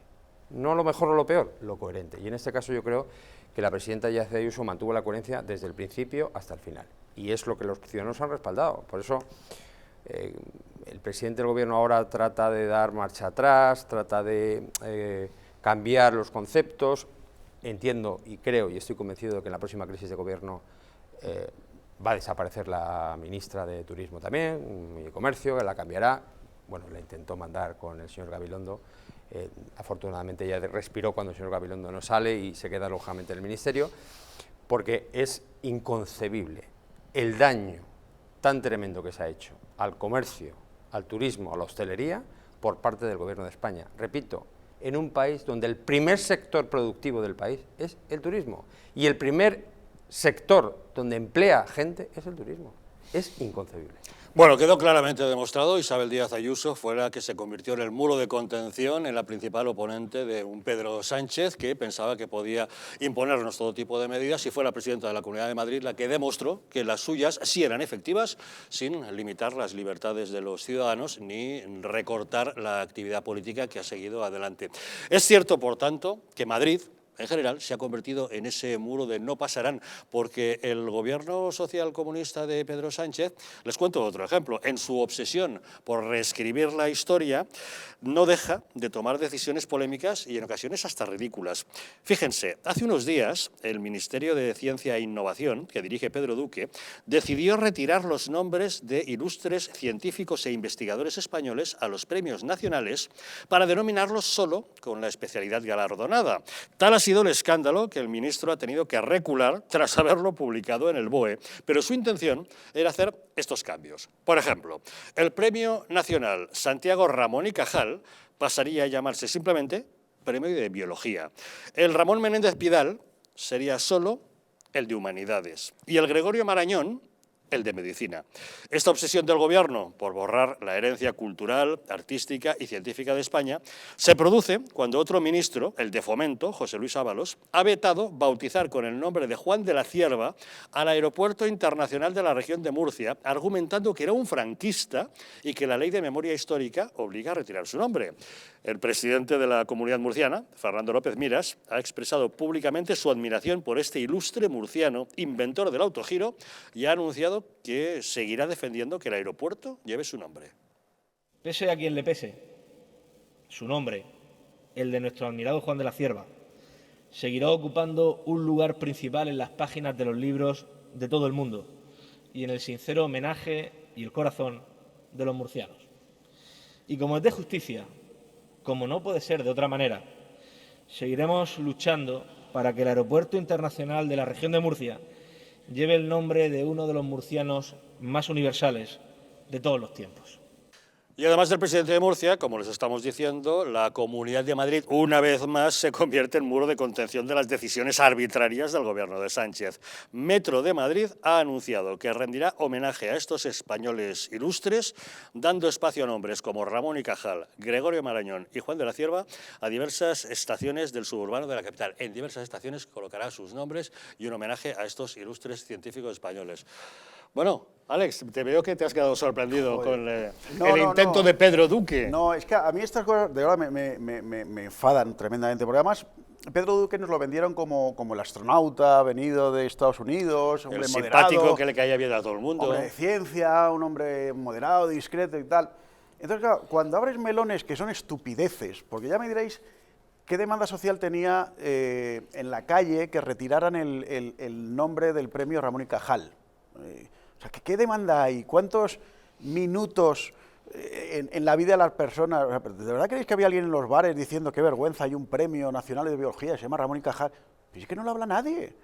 No lo mejor o lo peor, lo coherente. Y en este caso yo creo que la presidenta Díaz Ayuso mantuvo la coherencia desde el principio hasta el final. Y es lo que los ciudadanos han respaldado. Por eso el presidente del gobierno ahora trata de dar marcha atrás, trata de cambiar los conceptos. Entiendo y creo y estoy convencido de que en la próxima crisis de gobierno va a desaparecer la ministra de Turismo también, y de Comercio, que la cambiará. Bueno, la intentó mandar con el señor Gabilondo. Afortunadamente ella respiró cuando el señor Gabilondo no sale y se queda lógicamente en el ministerio, porque es inconcebible el daño tan tremendo que se ha hecho al comercio, al turismo, a la hostelería por parte del gobierno de España. Repito, en un país donde el primer sector productivo del país es el turismo y el primer sector donde emplea gente es el turismo. Es inconcebible. Bueno, quedó claramente demostrado, Isabel Díaz Ayuso fue la que se convirtió en el muro de contención, en la principal oponente de un Pedro Sánchez que pensaba que podía imponernos todo tipo de medidas, y fue la presidenta de la Comunidad de Madrid la que demostró que las suyas sí eran efectivas, sin limitar las libertades de los ciudadanos ni recortar la actividad política que ha seguido adelante. Es cierto, por tanto, que Madrid en general, se ha convertido en ese muro de no pasarán, porque el gobierno socialcomunista de Pedro Sánchez, les cuento otro ejemplo, en su obsesión por reescribir la historia, no deja de tomar decisiones polémicas y en ocasiones hasta ridículas. Fíjense, hace unos días el Ministerio de Ciencia e Innovación, que dirige Pedro Duque, decidió retirar los nombres de ilustres científicos e investigadores españoles a los premios nacionales para denominarlos solo con la especialidad galardonada. Tal ha sido el escándalo que el ministro ha tenido que recular tras haberlo publicado en el BOE, pero su intención era hacer estos cambios. Por ejemplo, el Premio Nacional Santiago Ramón y Cajal pasaría a llamarse simplemente Premio de Biología. El Ramón Menéndez Pidal sería solo el de Humanidades y el Gregorio Marañón el de Medicina. Esta obsesión del gobierno por borrar la herencia cultural, artística y científica de España se produce cuando otro ministro, el de Fomento, José Luis Ábalos, ha vetado bautizar con el nombre de Juan de la Cierva al Aeropuerto Internacional de la región de Murcia, argumentando que era un franquista y que la Ley de Memoria Histórica obliga a retirar su nombre. El presidente de la Comunidad Murciana, Fernando López Miras, ha expresado públicamente su admiración por este ilustre murciano, inventor del autogiro, y ha anunciado que seguirá defendiendo que el aeropuerto lleve su nombre. Pese a quien le pese, su nombre, el de nuestro admirado Juan de la Cierva, seguirá ocupando un lugar principal en las páginas de los libros de todo el mundo y en el sincero homenaje y el corazón de los murcianos. Y como es de justicia, como no puede ser de otra manera, seguiremos luchando para que el Aeropuerto Internacional de la región de Murcia lleve el nombre de uno de los murcianos más universales de todos los tiempos. Y además del presidente de Murcia, como les estamos diciendo, la Comunidad de Madrid una vez más se convierte en muro de contención de las decisiones arbitrarias del gobierno de Sánchez. Metro de Madrid ha anunciado que rendirá homenaje a estos españoles ilustres, dando espacio a nombres como Ramón y Cajal, Gregorio Marañón y Juan de la Cierva a diversas estaciones del suburbano de la capital. En diversas estaciones colocará sus nombres y un homenaje a estos ilustres científicos españoles. Bueno, Alex, te veo que te has quedado sorprendido con el intento de Pedro Duque. No, es que a mí estas cosas de verdad me enfadan tremendamente, porque además Pedro Duque nos lo vendieron como el astronauta venido de Estados Unidos, hombre el moderado, simpático que le caía bien a todo el mundo. Hombre de ciencia, un hombre moderado, discreto y tal. Entonces, claro, cuando abres melones que son estupideces, porque ya me diréis qué demanda social tenía en la calle que retiraran el nombre del premio Ramón y Cajal. O sea, ¿qué demanda hay? ¿Cuántos minutos en la vida de las personas? O sea, ¿de verdad creéis que había alguien en los bares diciendo qué vergüenza, hay un premio nacional de biología, se llama Ramón y Cajal? Pues es que no lo habla nadie.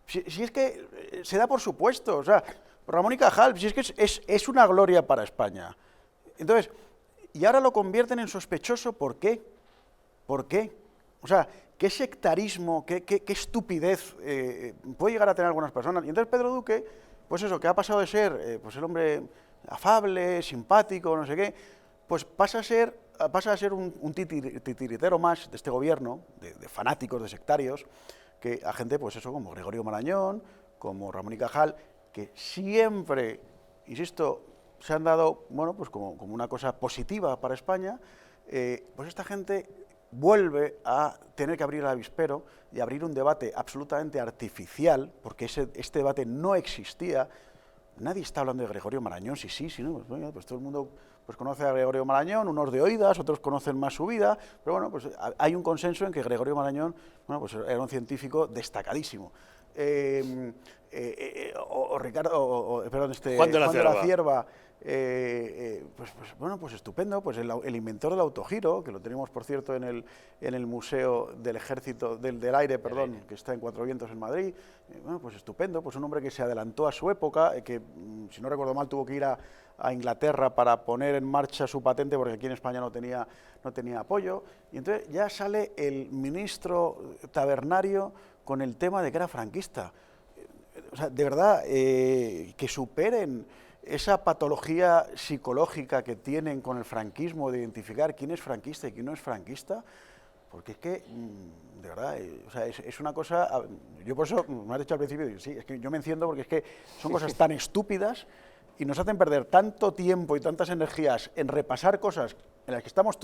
Si es que se da por supuesto. O sea, Ramón y Cajal, si es que es una gloria para España. Entonces, y ahora lo convierten en sospechoso, ¿por qué? ¿Por qué? O sea, qué sectarismo, qué estupidez puede llegar a tener algunas personas. Y entonces Pedro Duque, pues eso, que ha pasado de ser pues el hombre afable, simpático, no sé qué, pues pasa a ser un titiritero más de este gobierno, de fanáticos, de sectarios, que a gente, pues eso, como Gregorio Marañón, como Ramón y Cajal, que siempre, insisto, se han dado, bueno, pues como una cosa positiva para España, pues esta gente vuelve a tener que abrir el avispero y abrir un debate absolutamente artificial, porque este debate no existía. Nadie está hablando de Gregorio Marañón, sí, no, pues todo el mundo pues conoce a Gregorio Marañón, unos de oídas, otros conocen más su vida, pero bueno, pues hay un consenso en que Gregorio Marañón, bueno, pues era un científico destacadísimo. Juan de la Cierva, pues estupendo, pues el inventor del autogiro, que lo tenemos por cierto en el Museo del Ejército del Aire, que está en Cuatro Vientos en Madrid. Bueno, pues estupendo, pues un hombre que se adelantó a su época, que si no recuerdo mal tuvo que ir a Inglaterra para poner en marcha su patente porque aquí en España no tenía apoyo, y entonces ya sale el ministro tabernario con el tema de que era franquista. O sea, de verdad, que superen esa patología psicológica que tienen con el franquismo de identificar quién es franquista y quién no es franquista, porque es que, de verdad, o sea, es una cosa. Yo por eso, me has dicho al principio, digo, sí, es que yo me enciendo porque es que son cosas tan estúpidas y nos hacen perder tanto tiempo y tantas energías en repasar cosas en la que estábamos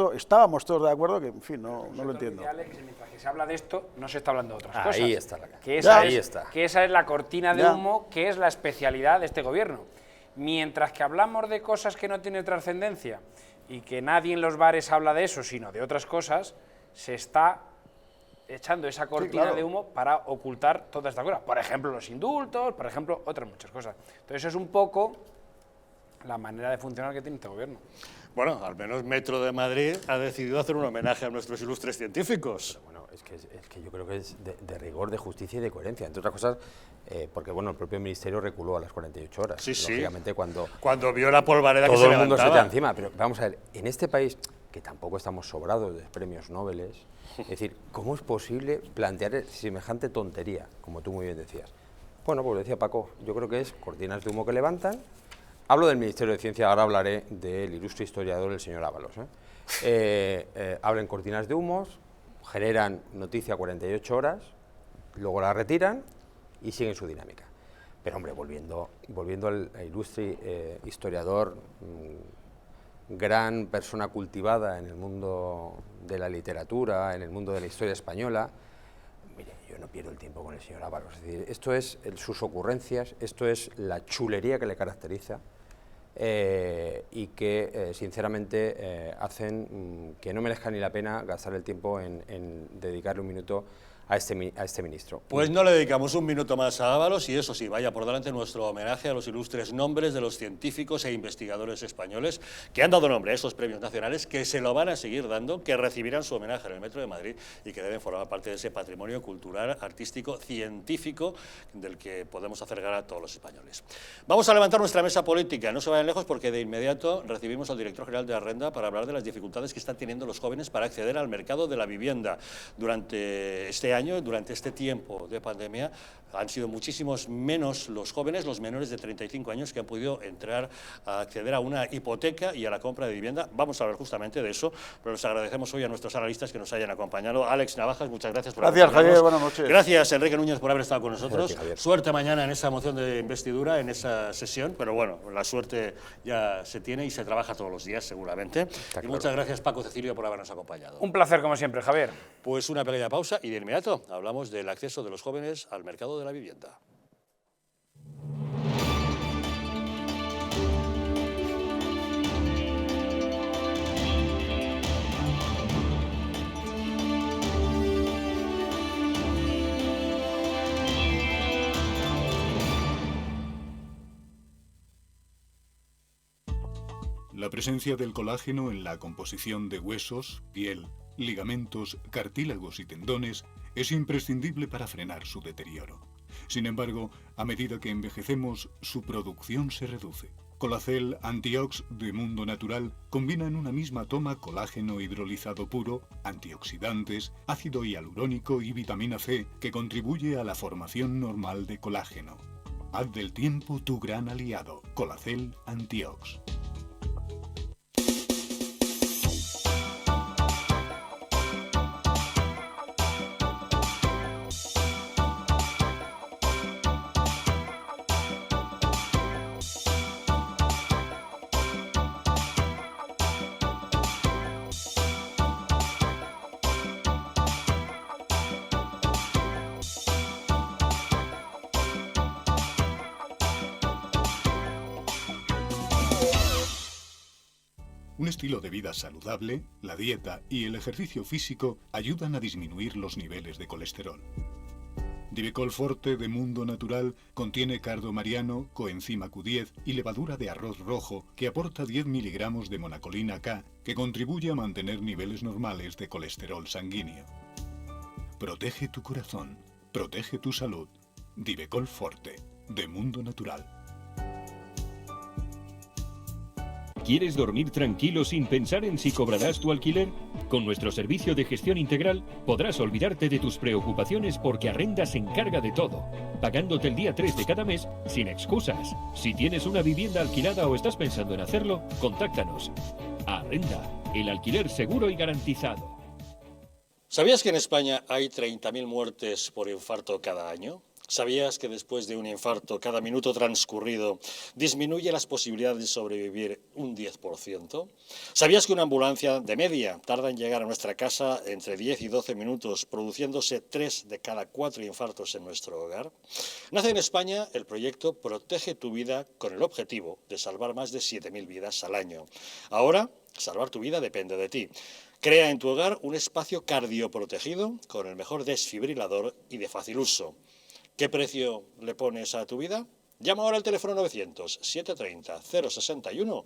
todos de acuerdo, que en fin, no lo entiendo. Alex, mientras que se habla de esto, no se está hablando de otras cosas. Ahí está la cara. Que esa es la cortina de humo, que es la especialidad de este gobierno. Mientras que hablamos de cosas que no tienen trascendencia y que nadie en los bares habla de eso, sino de otras cosas, se está echando esa cortina de humo para ocultar todas estas cosas. Por ejemplo, los indultos, por ejemplo, otras muchas cosas. Entonces, eso es un poco la manera de funcionar que tiene este gobierno. Bueno, al menos Metro de Madrid ha decidido hacer un homenaje a nuestros ilustres científicos. Bueno, es que yo creo que es de rigor, de justicia y de coherencia, entre otras cosas, porque bueno, el propio ministerio reculó a las 48 horas. Sí, sí. Lógicamente, cuando vio la polvareda que se levantaba. Todo el mundo se echa encima, pero vamos a ver, en este país, que tampoco estamos sobrados de premios Nobel, es decir, ¿cómo es posible plantear semejante tontería, como tú muy bien decías? Bueno, pues decía Paco, yo creo que es cortinas de humo que levantan. Hablo del Ministerio de Ciencia, ahora hablaré del ilustre historiador, el señor Ábalos. Hablan cortinas de humos, generan noticia 48 horas, luego la retiran y siguen su dinámica. Pero hombre, volviendo al ilustre historiador, gran persona cultivada en el mundo de la literatura, en el mundo de la historia española, mire, yo no pierdo el tiempo con el señor Ábalos. Es decir, esto es sus ocurrencias, esto es la chulería que le caracteriza. Y que sinceramente hacen que no merezca ni la pena gastar el tiempo en dedicarle un minuto a este ministro. Pues no le dedicamos un minuto más a Ábalos y eso sí, vaya por delante nuestro homenaje a los ilustres nombres de los científicos e investigadores españoles que han dado nombre a estos premios nacionales, que se lo van a seguir dando, que recibirán su homenaje en el Metro de Madrid y que deben formar parte de ese patrimonio cultural, artístico, científico del que podemos hacer gala a todos los españoles. Vamos a levantar nuestra mesa política, no se vayan lejos porque de inmediato recibimos al director general de Arrenda para hablar de las dificultades que están teniendo los jóvenes para acceder al mercado de la vivienda. Durante este año, durante este tiempo de pandemia, han sido muchísimos menos los jóvenes, los menores de 35 años, que han podido entrar a acceder a una hipoteca y a la compra de vivienda. Vamos a hablar justamente de eso, pero les agradecemos hoy a nuestros analistas que nos hayan acompañado. Alex Navajas, muchas gracias por acompañarnos. Gracias, Javier, buenas noches. Gracias, Enrique Núñez, por haber estado con nosotros. Gracias, suerte mañana en esa moción de investidura, en esa sesión, pero bueno, la suerte ya se tiene y se trabaja todos los días, seguramente. Y muchas gracias, Paco Cecilio, por habernos acompañado. Un placer, como siempre, Javier. Pues una pequeña pausa y de inmediato hablamos del acceso de los jóvenes al mercado de la vivienda. La presencia del colágeno en la composición de huesos, piel, ligamentos, cartílagos y tendones es imprescindible para frenar su deterioro. Sin embargo, a medida que envejecemos, su producción se reduce. Colacel Antiox de Mundo Natural combina en una misma toma colágeno hidrolizado puro, antioxidantes, ácido hialurónico y vitamina C que contribuye a la formación normal de colágeno. Haz del tiempo tu gran aliado. Colacel Antiox. Un estilo de vida saludable, la dieta y el ejercicio físico ayudan a disminuir los niveles de colesterol. Divecol Forte de Mundo Natural contiene cardo mariano, coenzima Q10 y levadura de arroz rojo que aporta 10 miligramos de monacolina K que contribuye a mantener niveles normales de colesterol sanguíneo. Protege tu corazón, protege tu salud. Divecol Forte de Mundo Natural. ¿Quieres dormir tranquilo sin pensar en si cobrarás tu alquiler? Con nuestro servicio de gestión integral podrás olvidarte de tus preocupaciones porque Arrenda se encarga de todo, pagándote el día 3 de cada mes sin excusas. Si tienes una vivienda alquilada o estás pensando en hacerlo, contáctanos. Arrenda, el alquiler seguro y garantizado. ¿Sabías que en España hay 30.000 muertes por infarto cada año? ¿Sabías que después de un infarto, cada minuto transcurrido disminuye las posibilidades de sobrevivir un 10%? ¿Sabías que una ambulancia de media tarda en llegar a nuestra casa entre 10 y 12 minutos, produciéndose 3 de cada 4 infartos en nuestro hogar? Nace en España el proyecto Protege tu vida con el objetivo de salvar más de 7.000 vidas al año. Ahora, salvar tu vida depende de ti. Crea en tu hogar un espacio cardioprotegido con el mejor desfibrilador y de fácil uso. ¿Qué precio le pones a tu vida? Llama ahora al teléfono 900-730-061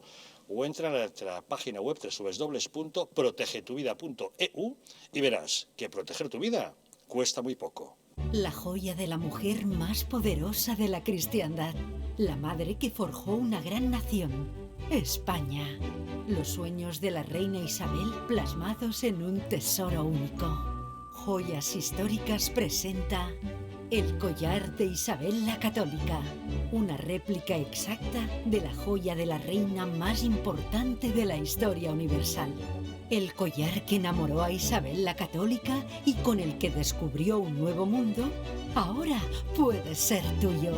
o entra a nuestra página web www.protegetuvida.eu y verás que proteger tu vida cuesta muy poco. La joya de la mujer más poderosa de la cristiandad, la madre que forjó una gran nación, España. Los sueños de la reina Isabel plasmados en un tesoro único. Joyas Históricas presenta el collar de Isabel la Católica, una réplica exacta de la joya de la reina más importante de la historia universal. El collar que enamoró a Isabel la Católica y con el que descubrió un nuevo mundo, ahora puede ser tuyo.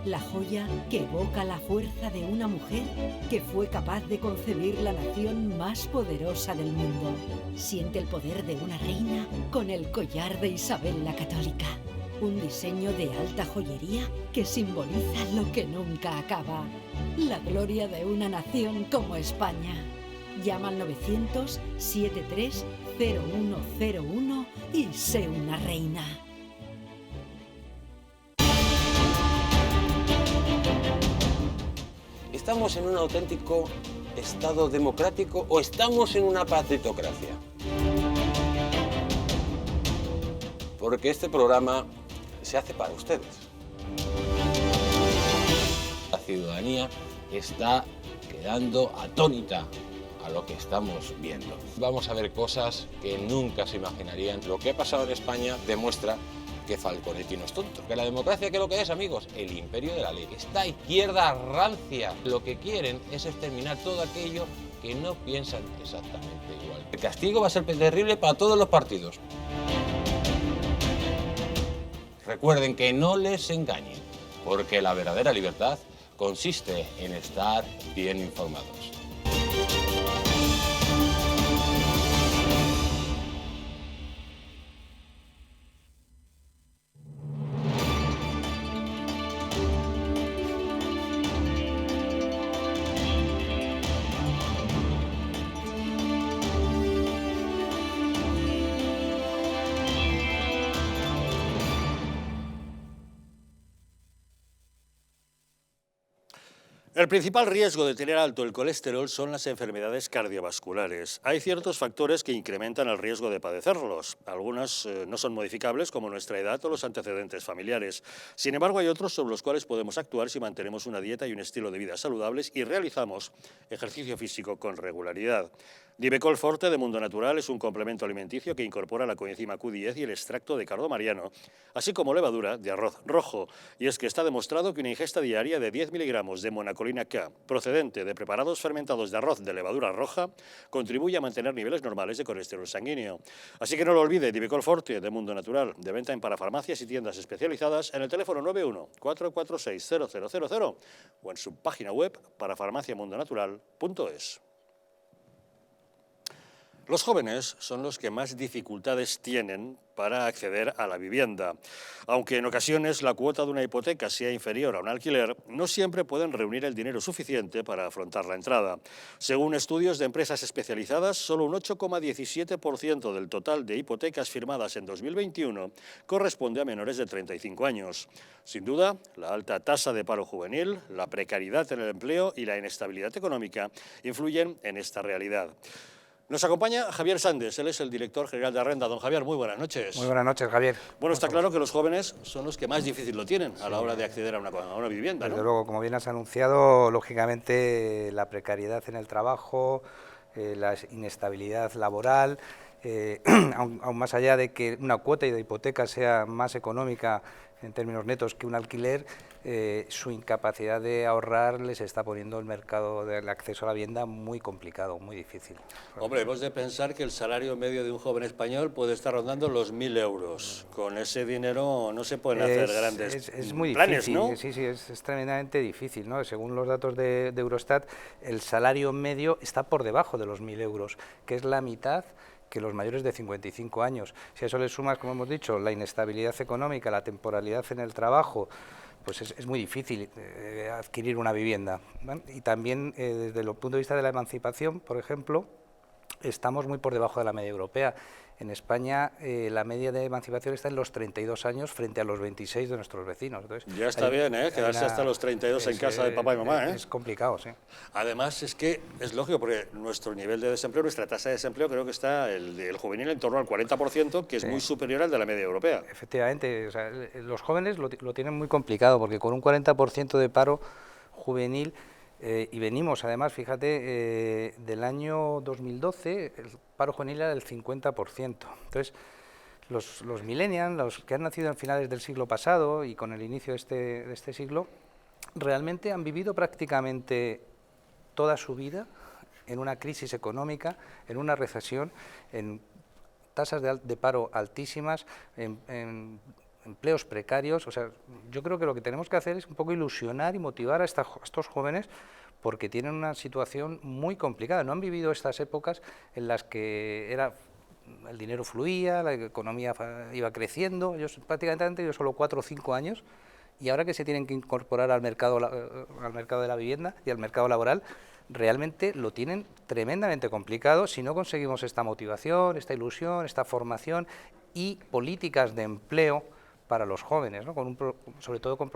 La joya que evoca la fuerza de una mujer que fue capaz de concebir la nación más poderosa del mundo. Siente el poder de una reina con el collar de Isabel la Católica. Un diseño de alta joyería que simboliza lo que nunca acaba. La gloria de una nación como España. Llama al 900-730101 y sé una reina. ¿Estamos en un auténtico Estado democrático o estamos en una partitocracia? Porque este programa se hace para ustedes. La ciudadanía está quedando atónita a lo que estamos viendo. Vamos a ver cosas que nunca se imaginarían. Lo que ha pasado en España demuestra que Falconetti no es tonto. Que la democracia, ¿qué es lo que es, amigos? El imperio de la ley. Esta izquierda rancia lo que quieren es exterminar todo aquello que no piensan exactamente igual. El castigo va a ser terrible para todos los partidos. Recuerden que no les engañen, porque la verdadera libertad consiste en estar bien informados. El principal riesgo de tener alto el colesterol son las enfermedades cardiovasculares. Hay ciertos factores que incrementan el riesgo de padecerlos. Algunos no son modificables, como nuestra edad o los antecedentes familiares. Sin embargo, hay otros sobre los cuales podemos actuar si mantenemos una dieta y un estilo de vida saludables y realizamos ejercicio físico con regularidad. Divecol Forte de Mundo Natural es un complemento alimenticio que incorpora la coenzima Q10 y el extracto de cardo mariano, así como levadura de arroz rojo. Y es que está demostrado que una ingesta diaria de 10 miligramos de monacolina K, procedente de preparados fermentados de arroz de levadura roja, contribuye a mantener niveles normales de colesterol sanguíneo. Así que no lo olvide, Divecol Forte de Mundo Natural, de venta en parafarmacias y tiendas especializadas en el teléfono 91-446-0000 o en su página web parafarmaciamundonatural.es. Los jóvenes son los que más dificultades tienen para acceder a la vivienda. Aunque en ocasiones la cuota de una hipoteca sea inferior a un alquiler, no siempre pueden reunir el dinero suficiente para afrontar la entrada. Según estudios de empresas especializadas, solo un 8,17% del total de hipotecas firmadas en 2021 corresponde a menores de 35 años. Sin duda, la alta tasa de paro juvenil, la precariedad en el empleo y la inestabilidad económica influyen en esta realidad. Nos acompaña Javier Sandes, él es el director general de Arrenda. Don Javier, muy buenas noches. Muy buenas noches, Javier. Bueno, está claro que los jóvenes son los que más difícil lo tienen a la hora de acceder a una vivienda, ¿no? Desde luego, como bien has anunciado, lógicamente la precariedad en el trabajo, la inestabilidad laboral, aún más allá de que una cuota de hipoteca sea más económica en términos netos que un alquiler, su incapacidad de ahorrar les está poniendo el mercado del acceso a la vivienda muy complicado, muy difícil. Hombre, hemos de pensar que el salario medio de un joven español puede estar rondando los 1.000 euros. Con ese dinero no se pueden hacer grandes es muy planes, difícil, ¿no? Sí, es tremendamente difícil, ¿no? Según los datos de Eurostat, el salario medio está por debajo de los 1.000 euros, que es la mitad que los mayores de 55 años. Si a eso le sumas, como hemos dicho, la inestabilidad económica, la temporalidad en el trabajo, pues es muy difícil adquirir una vivienda, ¿vale? Y también desde el punto de vista de la emancipación, por ejemplo, estamos muy por debajo de la media europea. En España la media de emancipación está en los 32 años frente a los 26 de nuestros vecinos. Entonces, Ya está bien, quedarse hasta los 32 en casa de papá y mamá. Es complicado, sí. Además, es que es lógico, porque nuestro nivel de desempleo, nuestra tasa de desempleo, creo que está el juvenil en torno al 40%, que es muy superior al de la media europea. Efectivamente, o sea, los jóvenes lo tienen muy complicado, porque con un 40% de paro juvenil, y venimos, además, fíjate, del año 2012, el paro juvenil era del 50%. Entonces, los millennials, los que han nacido en finales del siglo pasado y con el inicio de este siglo, realmente han vivido prácticamente toda su vida en una crisis económica, en una recesión, en tasas de paro altísimas, en empleos precarios. O sea, yo creo que lo que tenemos que hacer es un poco ilusionar y motivar a estos jóvenes, porque tienen una situación muy complicada. No han vivido estas épocas en las que el dinero fluía, la economía iba creciendo. Ellos prácticamente han tenido solo 4 o 5 años, y ahora que se tienen que incorporar al mercado de la vivienda y al mercado laboral, realmente lo tienen tremendamente complicado si no conseguimos esta motivación, esta ilusión, esta formación y políticas de empleo para los jóvenes, ¿no? Sobre todo con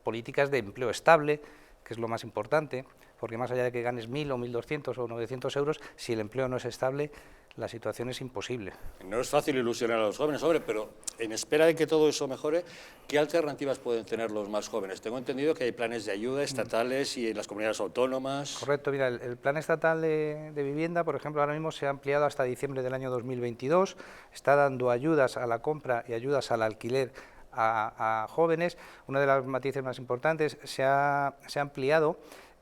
políticas de empleo estable, que es lo más importante, porque más allá de que ganes 1.000 o 1.200 o 900 euros, si el empleo no es estable, la situación es imposible. No es fácil ilusionar a los jóvenes, hombre, pero en espera de que todo eso mejore, ¿qué alternativas pueden tener los más jóvenes? Tengo entendido que hay planes de ayuda estatales y en las comunidades autónomas. Correcto, mira, el plan estatal de vivienda, por ejemplo, ahora mismo se ha ampliado hasta diciembre del año 2022, está dando ayudas a la compra y ayudas al alquiler a jóvenes. Una de las matices más importantes, se ha ampliado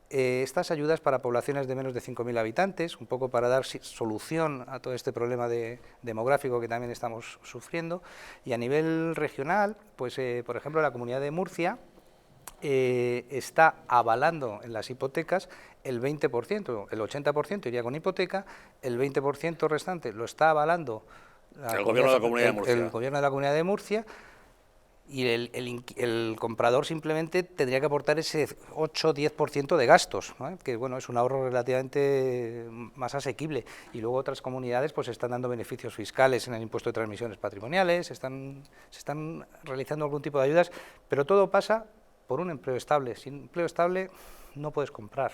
estas ayudas para poblaciones de menos de 5.000 habitantes, un poco para dar solución a todo este problema demográfico que también estamos sufriendo. Y a nivel regional, pues por ejemplo, la Comunidad de Murcia está avalando en las hipotecas el 20%, el 80% iría con hipoteca, el 20% restante lo está avalando el gobierno de la Comunidad de Murcia. El gobierno de la Comunidad de Murcia. Y el comprador simplemente tendría que aportar ese 8-10% de gastos, ¿no? Que bueno, es un ahorro relativamente más asequible. Y luego otras comunidades pues están dando beneficios fiscales en el impuesto de transmisiones patrimoniales, se están realizando algún tipo de ayudas, pero todo pasa por un empleo estable. Sin empleo estable no puedes comprar.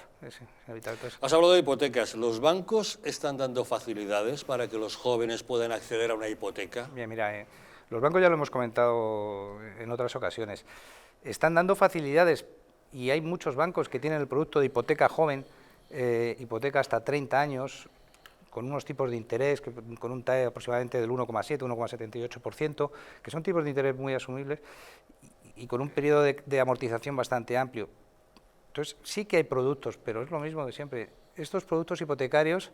Has hablado de hipotecas. ¿Los bancos están dando facilidades para que los jóvenes puedan acceder a una hipoteca? Bien, mira, los bancos, ya lo hemos comentado en otras ocasiones, están dando facilidades, y hay muchos bancos que tienen el producto de hipoteca joven, hipoteca hasta 30 años, con unos tipos de interés, con un TAE aproximadamente del 1,7, 1,78%, que son tipos de interés muy asumibles y con un periodo de amortización bastante amplio. Entonces, sí que hay productos, pero es lo mismo de siempre. Estos productos hipotecarios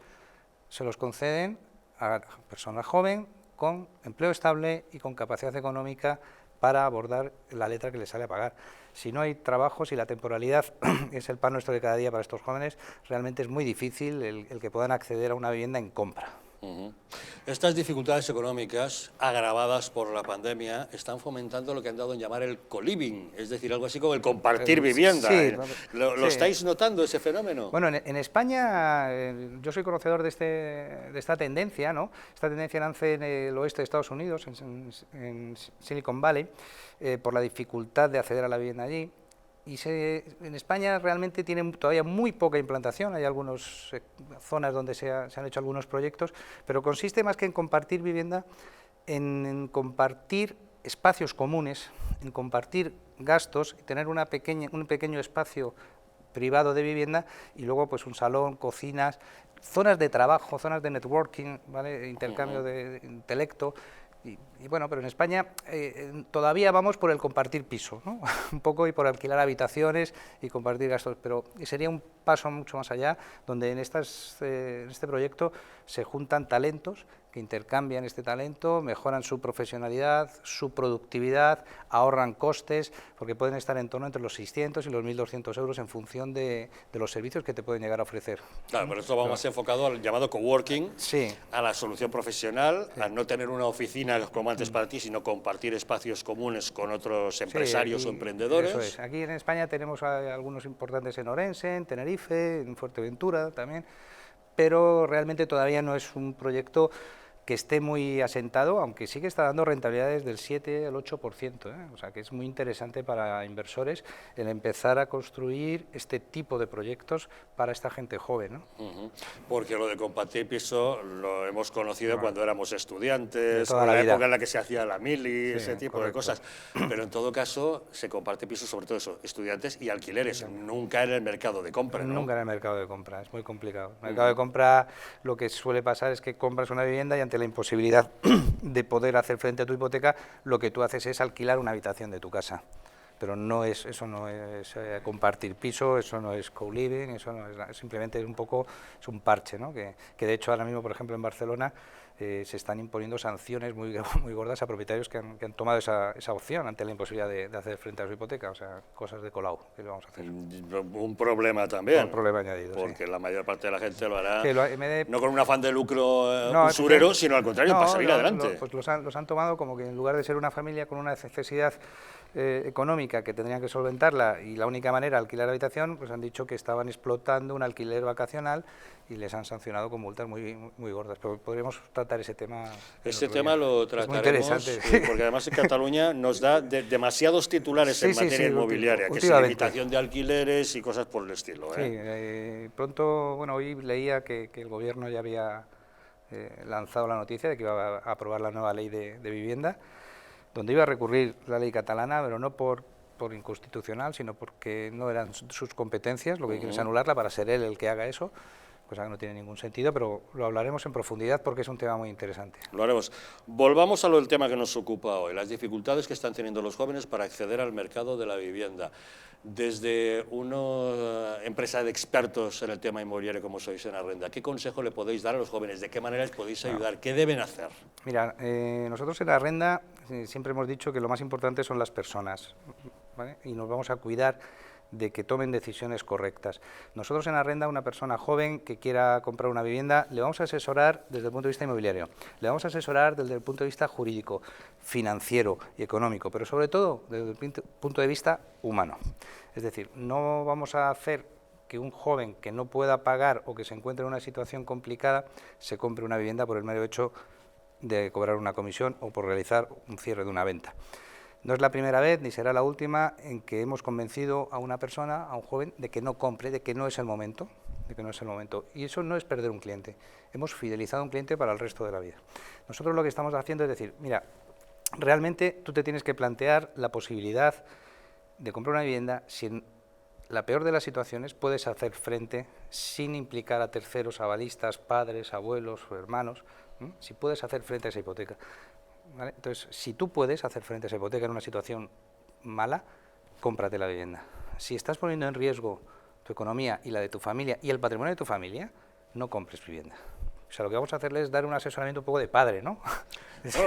se los conceden a personas jóvenes, con empleo estable y con capacidad económica para abordar la letra que les sale a pagar. Si no hay trabajo, si la temporalidad es el pan nuestro de cada día para estos jóvenes, realmente es muy difícil el que puedan acceder a una vivienda en compra. Estas dificultades económicas, agravadas por la pandemia, están fomentando lo que han dado en llamar el co-living, es decir, algo así como el compartir vivienda. Sí, ¿Lo estáis notando, ese fenómeno? Bueno, en España, yo soy conocedor de esta tendencia, ¿no? Esta tendencia nace en el oeste de Estados Unidos, en Silicon Valley, por la dificultad de acceder a la vivienda allí. Y en España realmente tiene todavía muy poca implantación, hay algunas zonas donde se han hecho algunos proyectos, pero consiste más que en compartir vivienda, en compartir espacios comunes, en compartir gastos, tener un pequeño espacio privado de vivienda y luego pues un salón, cocinas, zonas de trabajo, zonas de networking, ¿vale? Intercambio de intelecto, Y bueno, pero en España todavía vamos por el compartir piso, ¿no? Un poco, y por alquilar habitaciones y compartir gastos, pero sería un paso mucho más allá, donde en este proyecto se juntan talentos que intercambian este talento, mejoran su profesionalidad, su productividad, ahorran costes, porque pueden estar en torno entre los 600 y los 1.200 euros en función de los servicios que te pueden llegar a ofrecer. Claro, pero esto va más enfocado al llamado coworking, sí, a la solución profesional, a no tener una oficina como antes para ti, sino compartir espacios comunes con otros empresarios o emprendedores. Eso es. Aquí en España tenemos algunos importantes en Orense, en Tenerife, en Fuerteventura también, pero realmente todavía no es un proyecto que esté muy asentado, aunque sí que está dando rentabilidades del 7 al 8%, ¿eh? O sea que es muy interesante para inversores el empezar a construir este tipo de proyectos para esta gente joven, ¿no? Porque lo de compartir piso lo hemos conocido cuando éramos estudiantes, toda en la la vida. época en la que se hacía la mili, Sí, ese tipo correcto. de cosas. Pero en todo caso se comparte piso, sobre todo eso, estudiantes y alquileres, nunca en el mercado de compra, ¿no? Nunca en el mercado de compra, es muy complicado. En el mercado de compra lo que suele pasar es que compras una vivienda y ante la imposibilidad de poder hacer frente a tu hipoteca, lo que tú haces es alquilar una habitación de tu casa. Pero eso no es compartir piso, eso no es co-living, eso no es, simplemente es un parche, ¿no? Que de hecho ahora mismo, por ejemplo, en Barcelona se están imponiendo sanciones muy gordas a propietarios que han tomado esa opción ante la imposibilidad de hacer frente a su hipoteca, o sea, cosas de Colau, que le vamos a hacer. Un problema también. Un problema añadido, porque la mayor parte de la gente lo hará sí, no con un afán de lucro usurero, sino al contrario, para salir adelante. Pues los han tomado como que en lugar de ser una familia con una necesidad económica que tendrían que solventarla y la única manera alquilar habitación, pues han dicho que estaban explotando un alquiler vacacional y les han sancionado con multas muy gordas. Pero podríamos tratar ese tema. Ese tema lo trataremos, porque además en Cataluña nos da demasiados titulares en materia inmobiliaria, que es limitación de alquileres y cosas por el estilo. Sí, pronto, bueno, hoy leía que el Gobierno ya había lanzado la noticia de que iba a aprobar la nueva ley de vivienda, donde iba a recurrir la ley catalana, pero no por inconstitucional, sino porque no eran sus competencias, lo que quieren es anularla para ser él el que haga eso, cosa que no tiene ningún sentido, pero lo hablaremos en profundidad porque es un tema muy interesante. Lo haremos. Volvamos al tema que nos ocupa hoy, las dificultades que están teniendo los jóvenes para acceder al mercado de la vivienda. Desde una empresa de expertos en el tema inmobiliario como sois en Arrenda, ¿qué consejo le podéis dar a los jóvenes? ¿De qué manera les podéis ayudar? ¿Qué deben hacer? Mira, nosotros en Arrenda siempre hemos dicho que lo más importante son las personas, ¿vale? Y nos vamos a cuidar de que tomen decisiones correctas. Nosotros en Arrenda, una persona joven que quiera comprar una vivienda, le vamos a asesorar desde el punto de vista inmobiliario, le vamos a asesorar desde el punto de vista jurídico, financiero y económico, pero sobre todo desde el punto de vista humano. Es decir, no vamos a hacer que un joven que no pueda pagar o que se encuentre en una situación complicada se compre una vivienda por el mero hecho de cobrar una comisión o por realizar un cierre de una venta. No es la primera vez ni será la última en que hemos convencido a una persona, a un joven, de que no compre, de que no es el momento, Y eso no es perder un cliente. Hemos fidelizado a un cliente para el resto de la vida. Nosotros lo que estamos haciendo es decir, mira, realmente tú te tienes que plantear la posibilidad de comprar una vivienda si en la peor de las situaciones puedes hacer frente sin implicar a terceros, avalistas, padres, abuelos o hermanos, si puedes hacer frente a esa hipoteca. ¿Vale? Entonces, si tú puedes hacer frente a esa hipoteca en una situación mala, cómprate la vivienda. Si estás poniendo en riesgo tu economía y la de tu familia y el patrimonio de tu familia, no compres vivienda. O sea, lo que vamos a hacerle es dar un asesoramiento un poco de padre, ¿no?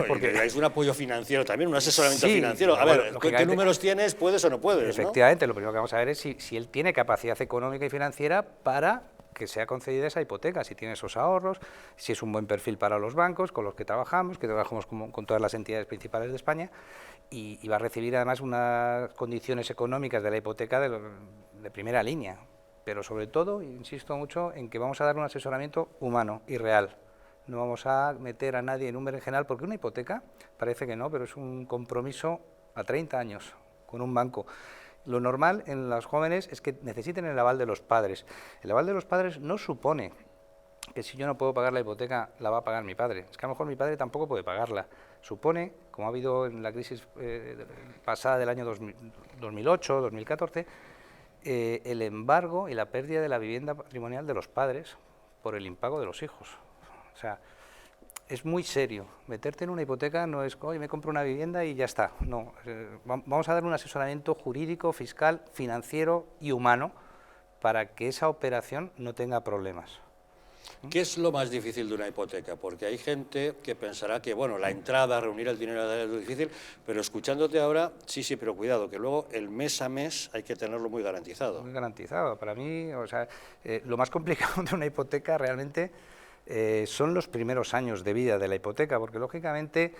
Porque es un apoyo financiero también, un asesoramiento financiero. A ver, ¿qué números tienes? ¿Puedes o no puedes? Efectivamente, ¿no? Lo primero que vamos a ver es si él tiene capacidad económica y financiera para que sea concedida esa hipoteca, si tiene esos ahorros, si es un buen perfil para los bancos con los que trabajamos con todas las entidades principales de España, y va a recibir además unas condiciones económicas de la hipoteca de primera línea, pero sobre todo, insisto mucho, en que vamos a dar un asesoramiento humano y real. No vamos a meter a nadie en un berenjenal, porque una hipoteca, parece que no, pero es un compromiso a 30 años con un banco. Lo normal en los jóvenes es que necesiten el aval de los padres. El aval de los padres no supone que si yo no puedo pagar la hipoteca, la va a pagar mi padre. Es que a lo mejor mi padre tampoco puede pagarla. Supone, como ha habido en la crisis pasada del año 2008, 2014, el embargo y la pérdida de la vivienda patrimonial de los padres por el impago de los hijos. O sea, es muy serio. Meterte en una hipoteca no es, oye, me compro una vivienda y ya está. No, vamos a dar un asesoramiento jurídico, fiscal, financiero y humano para que esa operación no tenga problemas. ¿Qué es lo más difícil de una hipoteca? Porque hay gente que pensará que, bueno, la entrada, reunir el dinero es lo difícil, pero escuchándote ahora, sí, pero cuidado, que luego el mes a mes hay que tenerlo muy garantizado. Muy garantizado. Para mí, o sea, lo más complicado de una hipoteca realmente son los primeros años de vida de la hipoteca, porque lógicamente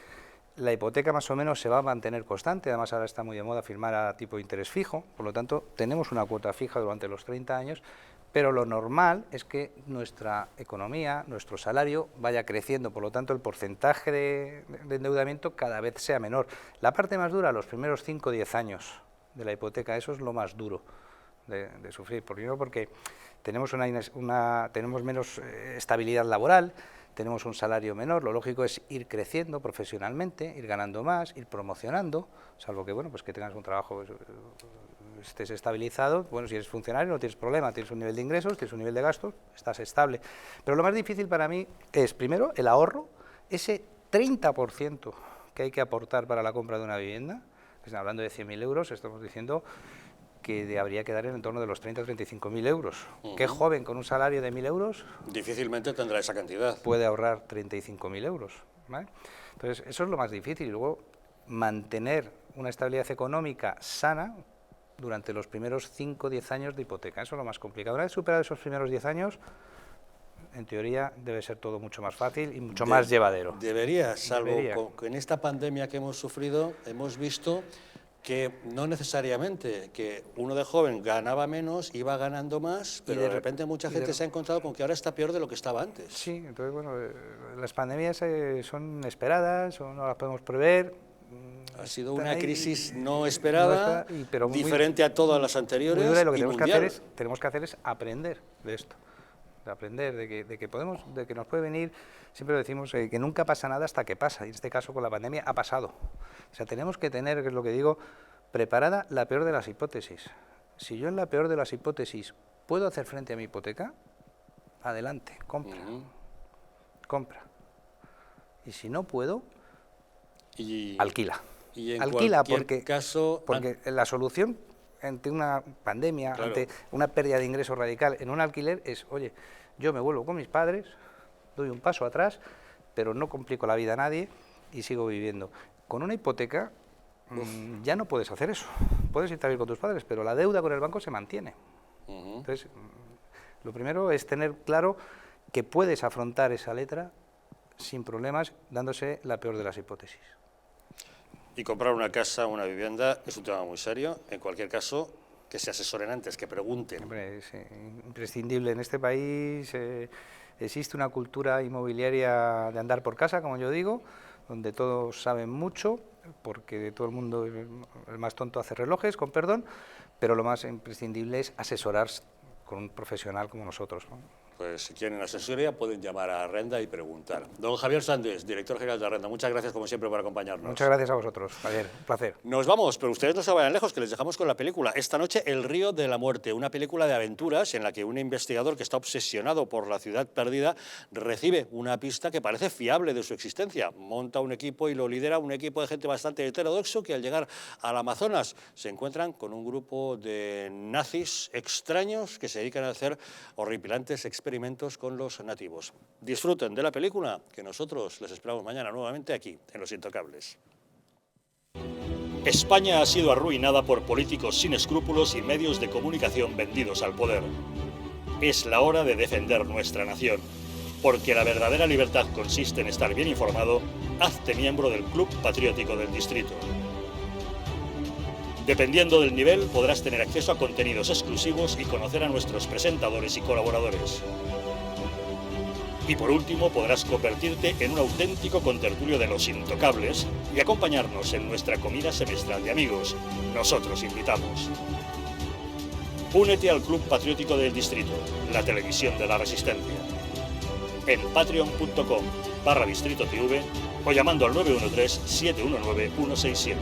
la hipoteca más o menos se va a mantener constante, además ahora está muy de moda firmar a tipo de interés fijo, por lo tanto tenemos una cuota fija durante los 30 años, pero lo normal es que nuestra economía, nuestro salario vaya creciendo, por lo tanto el porcentaje de endeudamiento cada vez sea menor. La parte más dura, los primeros 5 o 10 años de la hipoteca, eso es lo más duro de sufrir, primero porque tenemos menos estabilidad laboral, tenemos un salario menor, lo lógico es ir creciendo profesionalmente, ir ganando más, ir promocionando, salvo que, bueno, pues que tengas un trabajo, estés estabilizado, bueno, si eres funcionario no tienes problema, tienes un nivel de ingresos, tienes un nivel de gastos, estás estable. Pero lo más difícil para mí es, primero, el ahorro, ese 30% que hay que aportar para la compra de una vivienda, hablando de 100.000 euros, estamos diciendo que habría que dar en torno de los 30 o 35.000 euros. ¿Qué joven con un salario de 1.000 euros? Difícilmente tendrá esa cantidad. Puede ahorrar 35.000 euros. ¿Vale? Entonces, eso es lo más difícil. Y luego, mantener una estabilidad económica sana durante los primeros 5 o 10 años de hipoteca. Eso es lo más complicado. Una vez superado esos primeros 10 años, en teoría debe ser todo mucho más fácil y mucho más llevadero. Debería, salvo que en esta pandemia que hemos sufrido, hemos visto que no necesariamente, que uno de joven ganaba menos, iba ganando más, pero de repente mucha gente se ha encontrado con que ahora está peor de lo que estaba antes. Sí, entonces, bueno, las pandemias son esperadas, o no las podemos prever. Ha sido una crisis no esperada, pero diferente a todas las anteriores y lo que mundial. tenemos que hacer es aprender de esto, de aprender de que nos puede venir. Siempre decimos que nunca pasa nada hasta que pasa, y en este caso con la pandemia ha pasado. O sea, tenemos que tener, que es lo que digo, preparada la peor de las hipótesis. Si yo en la peor de las hipótesis puedo hacer frente a mi hipoteca, adelante, compra. Compra. Y si no puedo, alquila. Y en alquila, cualquier caso, porque la solución ante una pandemia, ante una pérdida de ingresos radical en un alquiler es, oye, yo me vuelvo con mis padres, doy un paso atrás, pero no complico la vida a nadie y sigo viviendo. Con una hipoteca ya no puedes hacer eso. Puedes irte a vivir con tus padres, pero la deuda con el banco se mantiene. Entonces, lo primero es tener claro que puedes afrontar esa letra sin problemas, dándose la peor de las hipótesis. Y comprar una casa, una vivienda, es un tema muy serio. En cualquier caso, que se asesoren antes, que pregunten. Hombre, es imprescindible. En este país existe una cultura inmobiliaria de andar por casa, como yo digo, donde todos saben mucho, porque todo el mundo, el más tonto hace relojes, con perdón, pero lo más imprescindible es asesorarse con un profesional como nosotros, ¿no? Pues si quieren asesoría pueden llamar a Arrenda y preguntar. Don Javier Sandes, director general de Arrenda, muchas gracias como siempre por acompañarnos. Muchas gracias a vosotros, Javier, un placer. Nos vamos, pero ustedes no se vayan lejos, que les dejamos con la película. Esta noche, El río de la muerte, una película de aventuras en la que un investigador que está obsesionado por la ciudad perdida recibe una pista que parece fiable de su existencia. Monta un equipo y lo lidera un equipo de gente bastante heterodoxo que al llegar al Amazonas se encuentran con un grupo de nazis extraños que se dedican a hacer horripilantes experimentos con los nativos. Disfruten de la película, que nosotros les esperamos mañana nuevamente aquí, en Los Intocables. España ha sido arruinada por políticos sin escrúpulos y medios de comunicación vendidos al poder. Es la hora de defender nuestra nación, porque la verdadera libertad consiste en estar bien informado. Hazte miembro del Club Patriótico del Distrito. Dependiendo del nivel, podrás tener acceso a contenidos exclusivos y conocer a nuestros presentadores y colaboradores. Y por último, podrás convertirte en un auténtico contertulio de Los Intocables y acompañarnos en nuestra comida semestral de amigos. Nosotros invitamos. Únete al Club Patriótico del Distrito, la televisión de la Resistencia. En patreon.com/Distrito TV o llamando al 913-719-167.